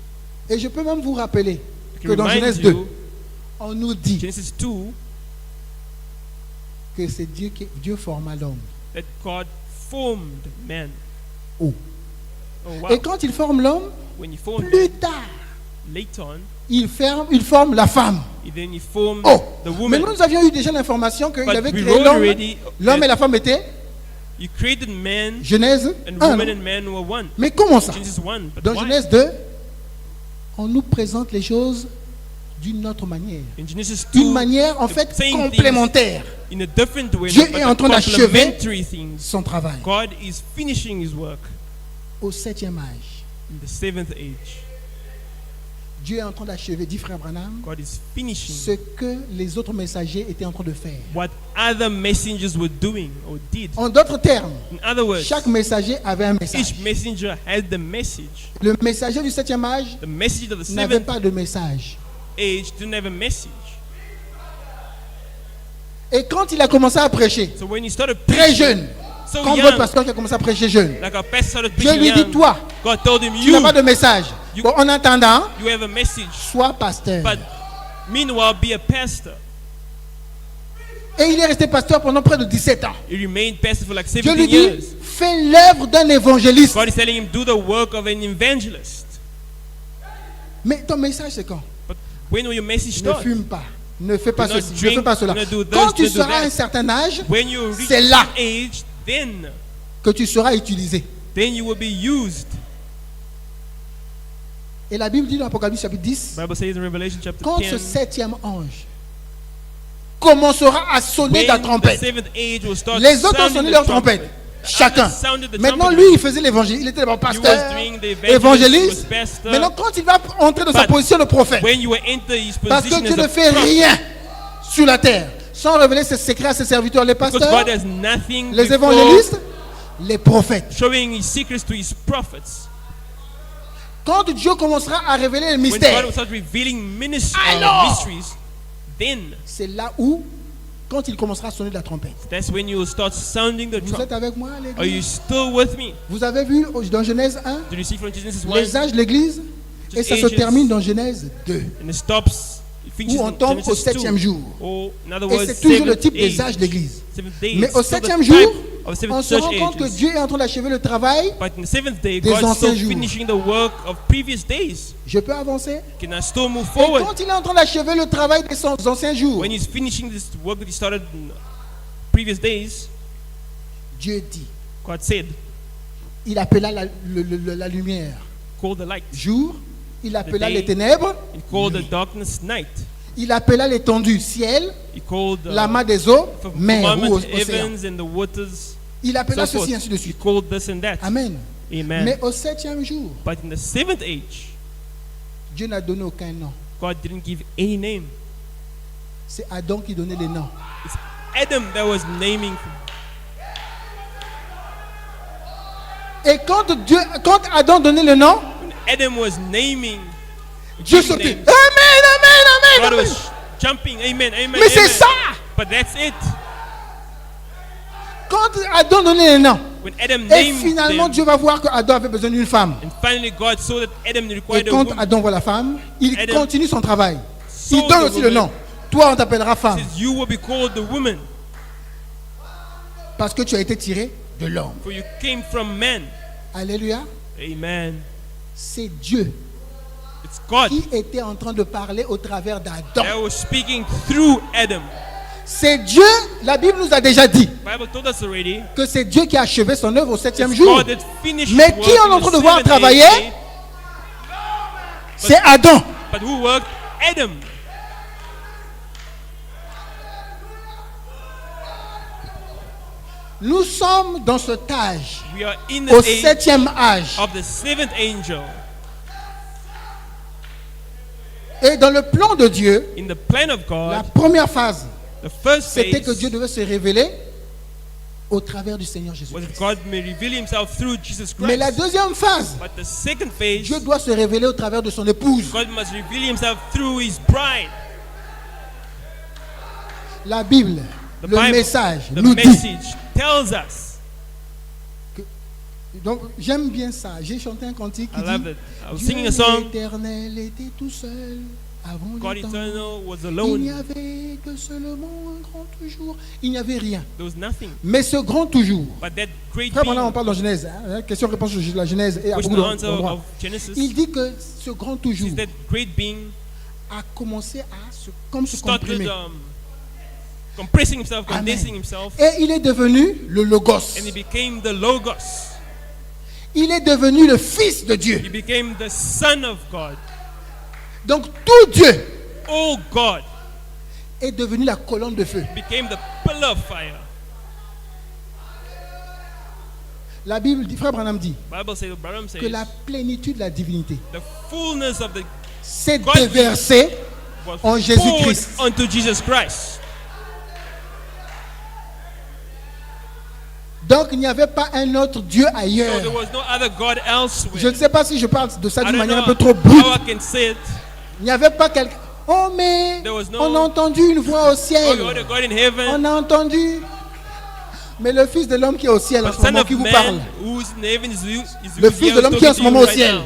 Et je peux même vous rappeler I que can dans remind Genèse you, 2, on nous dit Genesis 2, que c'est Dieu forma l'homme. that God formed man. Oh. Oh, wow. Et quand il forme l'homme, When He formed plus man, tard, later on, il forme la femme. then He formed Oh. the Mais woman. nous avions eu déjà l'information qu'il But avait we créé wrote l'homme. already L'homme et that la femme étaient You created man Genèse and 1. woman non? and man were one. Mais comment ça? Genesis 1. But Dans why? Genèse 2, on nous présente les choses d'une autre manière. In Genesis D'une 2, manière en the fait same complémentaire. in a different way, Dieu but est en train d'achever complementary things. son travail. God is finishing His work Au 7e âge, in the 7th age. Dieu est en train d'achever, dit frère Branham, God is finishing ce que les autres messagers étaient en train de faire. what other messengers were doing or did. En d'autres termes, In other words, chaque messager avait un message. each messenger had the message. Le messager du 7e âge The message of the n'avait 7th pas de message. age didn't have a message. Et quand il a commencé à prêcher, So when he started très preaching, jeune, so comme young, votre pasteur qui a commencé à prêcher jeune, like our pastor started Dieu preaching lui dit, young, toi, God told him, tu n'as pas de message. You- Bon, en attendant, you have a message, sois pasteur. but meanwhile be a pastor. Et il est resté pasteur pendant près de 17 ans. He remained pastor for like Dieu 17 lui dit, years. fais l'œuvre d'un évangéliste. God is telling him, do the work of an evangelist. Mais ton message, c'est quand? But when will your message Ne start? fume pas. Ne fais pas Do not ceci. Ne drink, fais pas cela. do not do this, Quand tu do not do seras à that. un certain âge, When you reach c'est là that age, then que tu seras utilisé. you will be used. Et la Bible dit dans Apocalypse chapitre 10, The Bible says in Revelation chapter quand ce 10, 7e ange commencera à sonner when la the trompette, 7th age will start les autres ont sounding sonné the leur trumpet. trompette. chacun. others sounded the Maintenant, trumpet. lui, il faisait l'évangile. Il était d'abord He was pasteur, doing the evangelist, évangéliste. he was pastor. Maintenant, quand il va entrer dans sa But position de prophète, When you will enter his parce que position Dieu as ne a fait prophet, rien sur la terre sans révéler ses secrets à ses serviteurs, les because pasteurs, God has nothing les before évangélistes, les prophètes. showing his secrets to his prophets. Quand Dieu commencera à révéler le When mystère, God will start revealing Alors, mysteries, then c'est là où, quand il commencera à sonner de la trompette. that's when you will start sounding the Vous êtes trumpet. avec moi, Are you l'église? still with me? Vous avez vu dans Genèse 1, Did you see from Genesis 1? les âges de l'église, et ça se ages. termine dans Genèse 2. And it stops. It finishes Où on in tombe au Genesis 2. 7e jour. Or, in other Et words, c'est toujours le seventh type des age. âges de l'église. 7 days. Mais au So the 7e type jour, of seventh on se church rend compte que ages. Dieu est en train d'achever le travail. But in the 7th day, des God is anciens still jours. finishing the work of previous days. Je peux avancer? Can I still move Et forward? quand il est en train d'achever le travail des anciens jours, When he's finishing this work that he started in previous days, Dieu dit, God said, il appela la lumière call the light. jour, il appela day. les ténèbres, He called the darkness night. il appela l'étendue ciel, He called the l'amas des eaux, mer ou firmament, océan. heavens and the waters. Il appela So ceci forth. ainsi de He suite. called this and that. Amen. Amen. Mais au 7e jour, But in the 7th age, Dieu n'a donné aucun nom. God didn't give any name. C'est Adam qui donnait les noms. It's Adam that was naming. Et quand Adam donnait le nom, When Adam was naming, Dieu giving sautait. names, Amen, amen, God amen, amen. was jumping. Amen, amen, Mais c'est amen. ça. But that's it. Quand Adam donnait les noms, When Adam et named finalement them, Dieu va voir que Adam avait besoin d'une femme. and finally God saw that Adam Et required a quand woman. Adam voit la femme, il Adam continue son travail. saw Il donne the aussi le woman. nom. Toi, on t'appellera femme Says, you will be called the woman, parce que tu as été tiré de l'homme. for you came from man. Alléluia. Amen. C'est Dieu It's God qui était en train de parler au travers d'Adam. that was speaking through Adam. C'est Dieu, la Bible nous a déjà dit The Bible told us already. que c'est Dieu qui a achevé son œuvre au 7e It's jour. God that finished Mais his qui work on est en in train the de voir 7th travailler? day, C'est Adam. but who worked? Adam. Nous sommes dans cet âge, We are in au the age 7e âge. of the 7th angel. Et dans le plan de Dieu, In the plan of la God, première phase, the first c'était que phase Dieu devait se révéler au travers du Seigneur Jésus. was that God may reveal himself through Jesus Mais la Christ. deuxième phase, But the second phase, Dieu doit se révéler au travers de son épouse. God must reveal himself through his bride. La Bible, The le Bible, message the nous dit. message tells us. Donc j'aime bien ça. J'ai chanté un cantique qui I love dit it. I was Dieu singing a song. éternel était tout seul avant God les temps. eternal was Il n'y alone. avait que seulement un grand toujours. Il n'y avait rien. There was nothing. Mais ce grand toujours. But that great Frère, pendant on being, parle dans Genèse. Hein, question-réponse sur la Genèse et à which is beaucoup the answer d'endroits. of Genesis, Il dit que ce grand toujours is that great being a commencé à se started comprimer. compressing himself, Amen. condensing himself, Et il est devenu le Logos. and he became the Logos. Il est devenu le Fils de Dieu. He became the Son of God. Donc tout Dieu Oh God est devenu la colonne de feu. became the pillar of fire. La Bible dit, Frère Branham dit Bible says, Branham que says, la plénitude de la divinité the fullness of the s'est God déversée was en Jésus-Christ. poured unto Jesus Christ. Donc il n'y avait pas un autre Dieu So there ailleurs. was no other God elsewhere. Je ne sais pas si je parle de ça I d'une don't manière un know peu trop brute. how I can say it. Il n'y avait pas quelqu'un. Oh mais There was no- on a entendu une voix au Oh, ciel. you are the God in heaven. On a entendu. Mais le Fils de l'homme qui est au ciel en The ce Son moment of qui vous parle, Man who's in heaven is le Fils de l'homme qui est en ce talking to moment you au right ciel, now.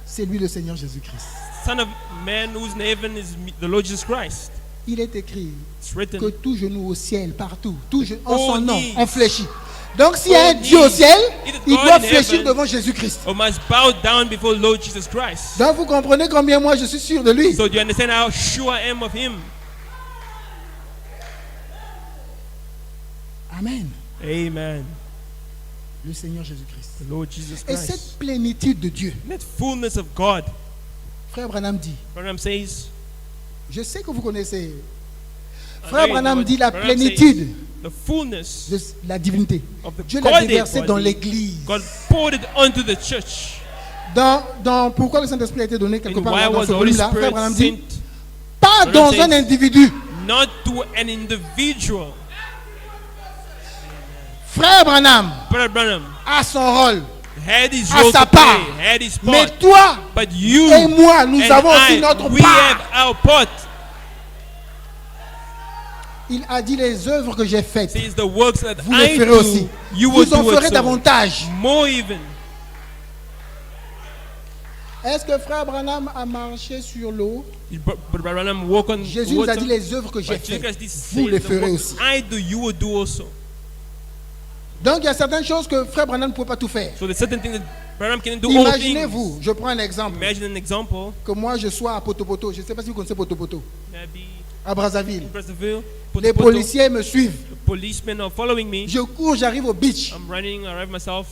c'est lui le Seigneur Jésus-Christ. Son of Man who's in heaven is the Lord Jesus Christ. Il est écrit It's written. que tout genou au ciel, partout, tout en All son nom, knees. on fléchit. Donc s'il y a un All Dieu au knees. ciel, It is il God doit in fléchir heaven. devant Jésus-Christ. Or must bow down before Lord Jesus Christ. Donc vous comprenez combien moi je suis sûr de lui. So do you understand how sure I am of Him? Amen. Amen. Le Seigneur Jésus-Christ. The Lord Jesus Et Christ. cette plénitude de Dieu, That fullness of God. Frère Branham dit, Branham says. je sais que vous connaissez. I Frère know you know Branham what dit la Branham plénitude the fullness de la divinité. of the Dieu l'a Godhead déversé dans body, l'église. God poured it onto the church. Dans pourquoi le Saint-Esprit a été donné quelque And part why là, dans was ce the Holy volume-là, Frère Spirit Branham dit, sent? pas Branham dans says, un individu. Not to an individual. Frère Branham Brother Branham a son rôle. had his À role sa to play, part. had his Mais part. toi But you et moi, nous and avons aussi I, notre we part. have our part. Il a dit les œuvres que j'ai faites, Says the works that vous les I ferez do, aussi. you will Vous en do ferez it so. davantage. More even. Est-ce que Frère Branham a marché sur l'eau? Brother Branham walk on Jésus nous water. a dit les œuvres que j'ai But Jesus faites, Christ vous les says the ferez work aussi. I do, you will do also. Donc il y a certaines choses que Frère Branham ne peut pas tout faire. So there's certain things that Branham can do all things. Imaginez-vous, je prends un exemple, Imagine an example. que moi je sois à Potopoto. Je ne sais pas si vous connaissez Potopoto, Maybe à Brazzaville. in Brazzaville, Les Poto, policiers me suivent. the policemen are following me. Je cours, j'arrive au beach. I'm running, arrive myself,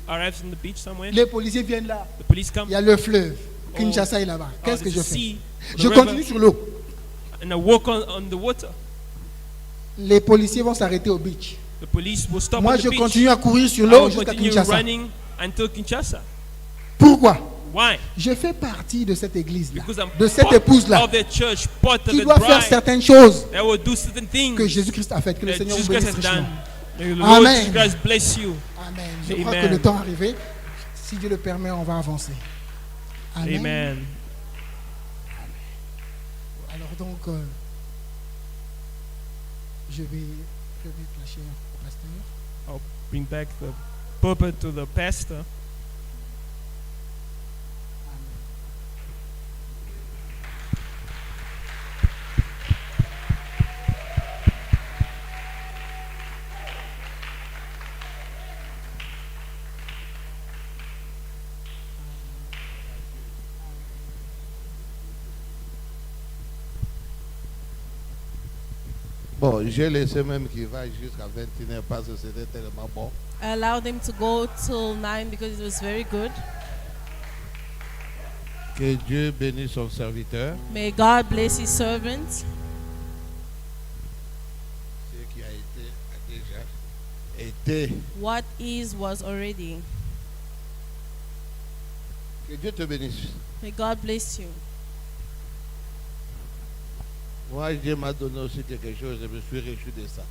arrive in the beach somewhere. Les policiers viennent là. The police come. Il y a le fleuve. Kinshasa est là-bas. Oh, Qu'est-ce que there's je a fais? sea, Je the continue river, sur l'eau. and I walk on the water. Les policiers vont s'arrêter au beach. The police will stop Moi, on the je beach. continue à courir sur I l'eau will jusqu'à continue Kinshasa. running until Kinshasa. Pourquoi? Why? Je fais partie de cette église-là, Because I'm de cette part épouse-là, of the church, part of qui the doit faire bride certaines choses that will do certain things que Jésus-Christ a faites. Que le that Seigneur vous Jesus Christ bénisse has richement. done. May the Lord Amen. Jesus Christ bless you. Amen. Je crois que Amen. le temps est arrivé. Si Dieu le permet, on va avancer. Amen. Amen. Alors donc, je vais remettre la chair au pasteur. I'll bring back the pulpit to the pastor. Bon, j'ai laissé même qu'il va jusqu'à 21h parce que c'était tellement bon. I allowed him to go till 9 because it was very good. Que Dieu bénisse son serviteur. May God bless his servants. Ce qui a déjà été. What is was already. Que Dieu te bénisse. May God bless you. Moi, Dieu m'a donné aussi quelque chose, je me suis réjoui de ça.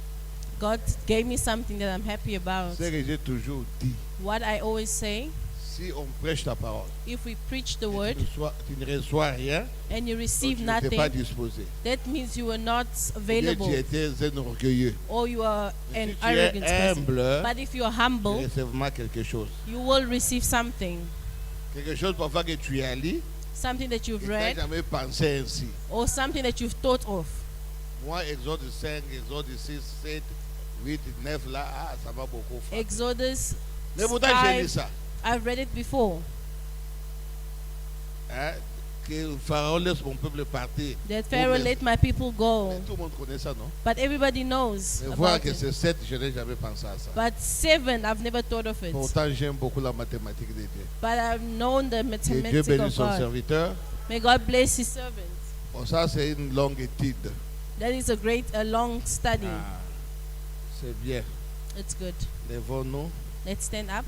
God gave me something that I'm happy about. C'est que j'ai toujours dit, What I always say, si on prêche ta parole, if we preach the et word tu ne reçois rien, and you donc receive tu n'étais pas nothing, disposé. that means you were not Ou bien available tu étais un orgueilleux. or you are Mais an si tu arrogant es person. humble, But if you are tu humble, recevras quelque chose. you will receive something. Quelque chose parfois que tu as lu, Something that et you've tu n'as read jamais pensé ainsi. or something that you've thought of. Moi, Exode 5, Exode 6, 7, 8, 9, là, ah, ça m'a beaucoup fait. Exodus Mais pourtant, j'ai lu 5, ça. I've read it before. Hein, que le Pharaon laisse mon peuple partir. That Pharaoh mais- let my people go. Mais tout le monde connaît ça, non? But everybody knows Mais voir about que it. c'est 7, je n'ai jamais pensé à ça. But 7, I've never thought of it. Pourtant, j'aime beaucoup la mathématique de Dieu. But I've known the Que Dieu mathematics bénisse of son God. serviteur. May God bless his servants. Bon, ça, c'est une longue étude. That is a long study. Ah, c'est bien. It's good. Lèvons-nous. Let's stand up.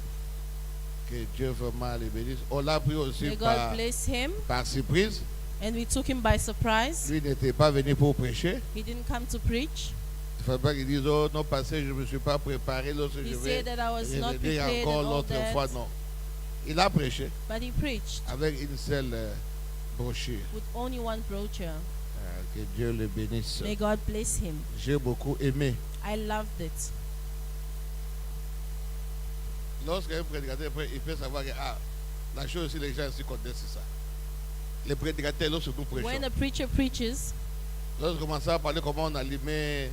Que Dieu vraiment les bénisse. On l'a pris aussi May God par bless him. surprise. And we took him by surprise. Lui n'était pas venu pour prêcher. He didn't come to preach. Il ne faut pas qu'il dise, oh non, passé, je ne me suis pas préparé lorsque He je vais said that I was not revenir prepared encore and all l'autre fois. that. Non. Il a prêché But he preached avec une seule brochure. with only one brochure. Ah, que Dieu le bénisse. May God bless him. J'ai beaucoup aimé. I loved it. Lorsqu'un prédicateur il peut savoir que la chose aussi, les gens aussi connaissent ça. Les prédicateurs, lorsque nous prêchons, When a preacher preaches, lorsque nous commençons à parler comment on allumait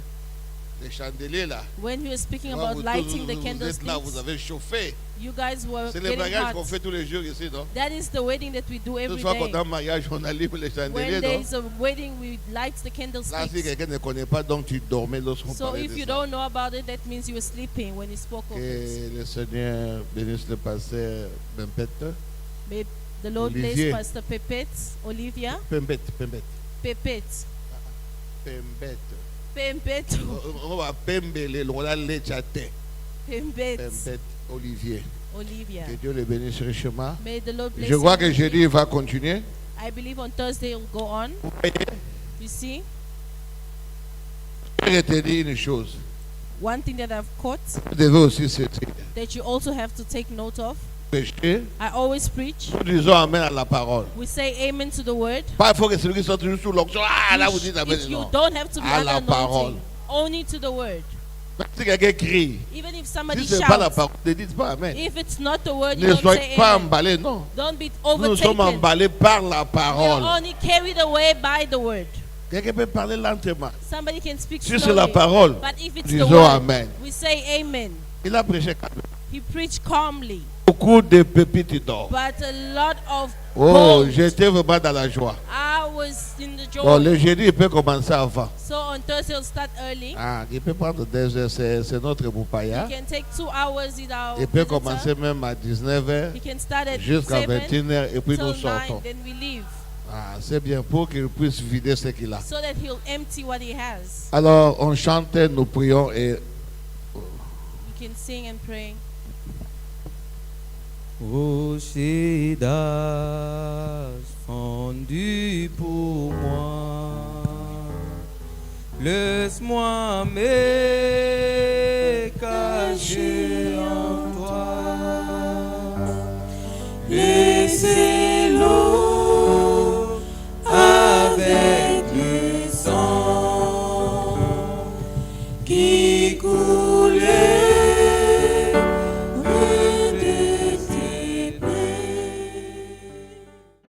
les chandeliers là, when he was speaking moi, about vous, lighting the vous êtes là, vous candlesticks, avez chauffé. you guys were C'est le getting mariage qu'on hot. fait tous les jours ici, non? That is the wedding that we do every Toute fois qu'on day. a un mariage, on allume les chandeliers, When there non? is a wedding, we light the Là, si candlesticks. quelqu'un ne connaît pas, donc tu dormais lorsqu'on So parlait if de you ça. don't know about it, that means you were sleeping when he spoke of it. Que le Seigneur bénisse le pasteur Pempette. May the Lord Olivier. bless Pastor Pepet, Olivia, Pempette. Pepet, Pempette. Pembeto. On va pembele, on va l'échater. Pembet. Pembet Olivier. Olivia. Que Dieu le bénisse richement. May the Lord bless Je crois you. que jeudi, il va continuer. I believe on Thursday it'll go on. Vous voyez, You see, je vais te dire une chose. one thing that I've caught Vous devez aussi se dire. that you also have to take note of. Prêcher. I always preach. Nous disons Amen à la parole. We say amen to the word. Pas il faut que celui qui soit toujours sous l'onction. Ah, là, You vous sh- dites Amen. if you Non. don't have to be À under la parole. anointing, only to the word. Même si quelqu'un crie, Even if somebody si ce n'est pas la shouts, parole, ne dites pas Amen. if it's not the word, you Ne don't soyez say pas amen. emballés, non. Don't be Nous sommes overtaken. emballés par la You're parole. only carried away by the word. Quelqu'un peut parler lentement. Somebody can speak Si c'est la slowly, parole, but if it's the disons word, Amen. we say amen. Il a prêché calmement. He preached calmly, Beaucoup de pépites d'or. but a lot of Oh, gold. j'étais vraiment dans la joie. I was in the joy. Bon, le jeudi, il peut commencer avant. So on Thursday, we'll start early. Ah, il peut prendre 2 heures, c'est notre Moupaya. He can take 2 hours in our Il peut visitor. commencer même à 19h He can start at jusqu'à 7 21h et puis till nous 9, sortons. then we leave, Ah, c'est bien pour qu'il puisse vider ce qu'il a. so that he'll empty what he has. Alors, on chante, nous prions et You can sing and pray. Rocher d'âge fondu pour moi, laisse-moi m'élever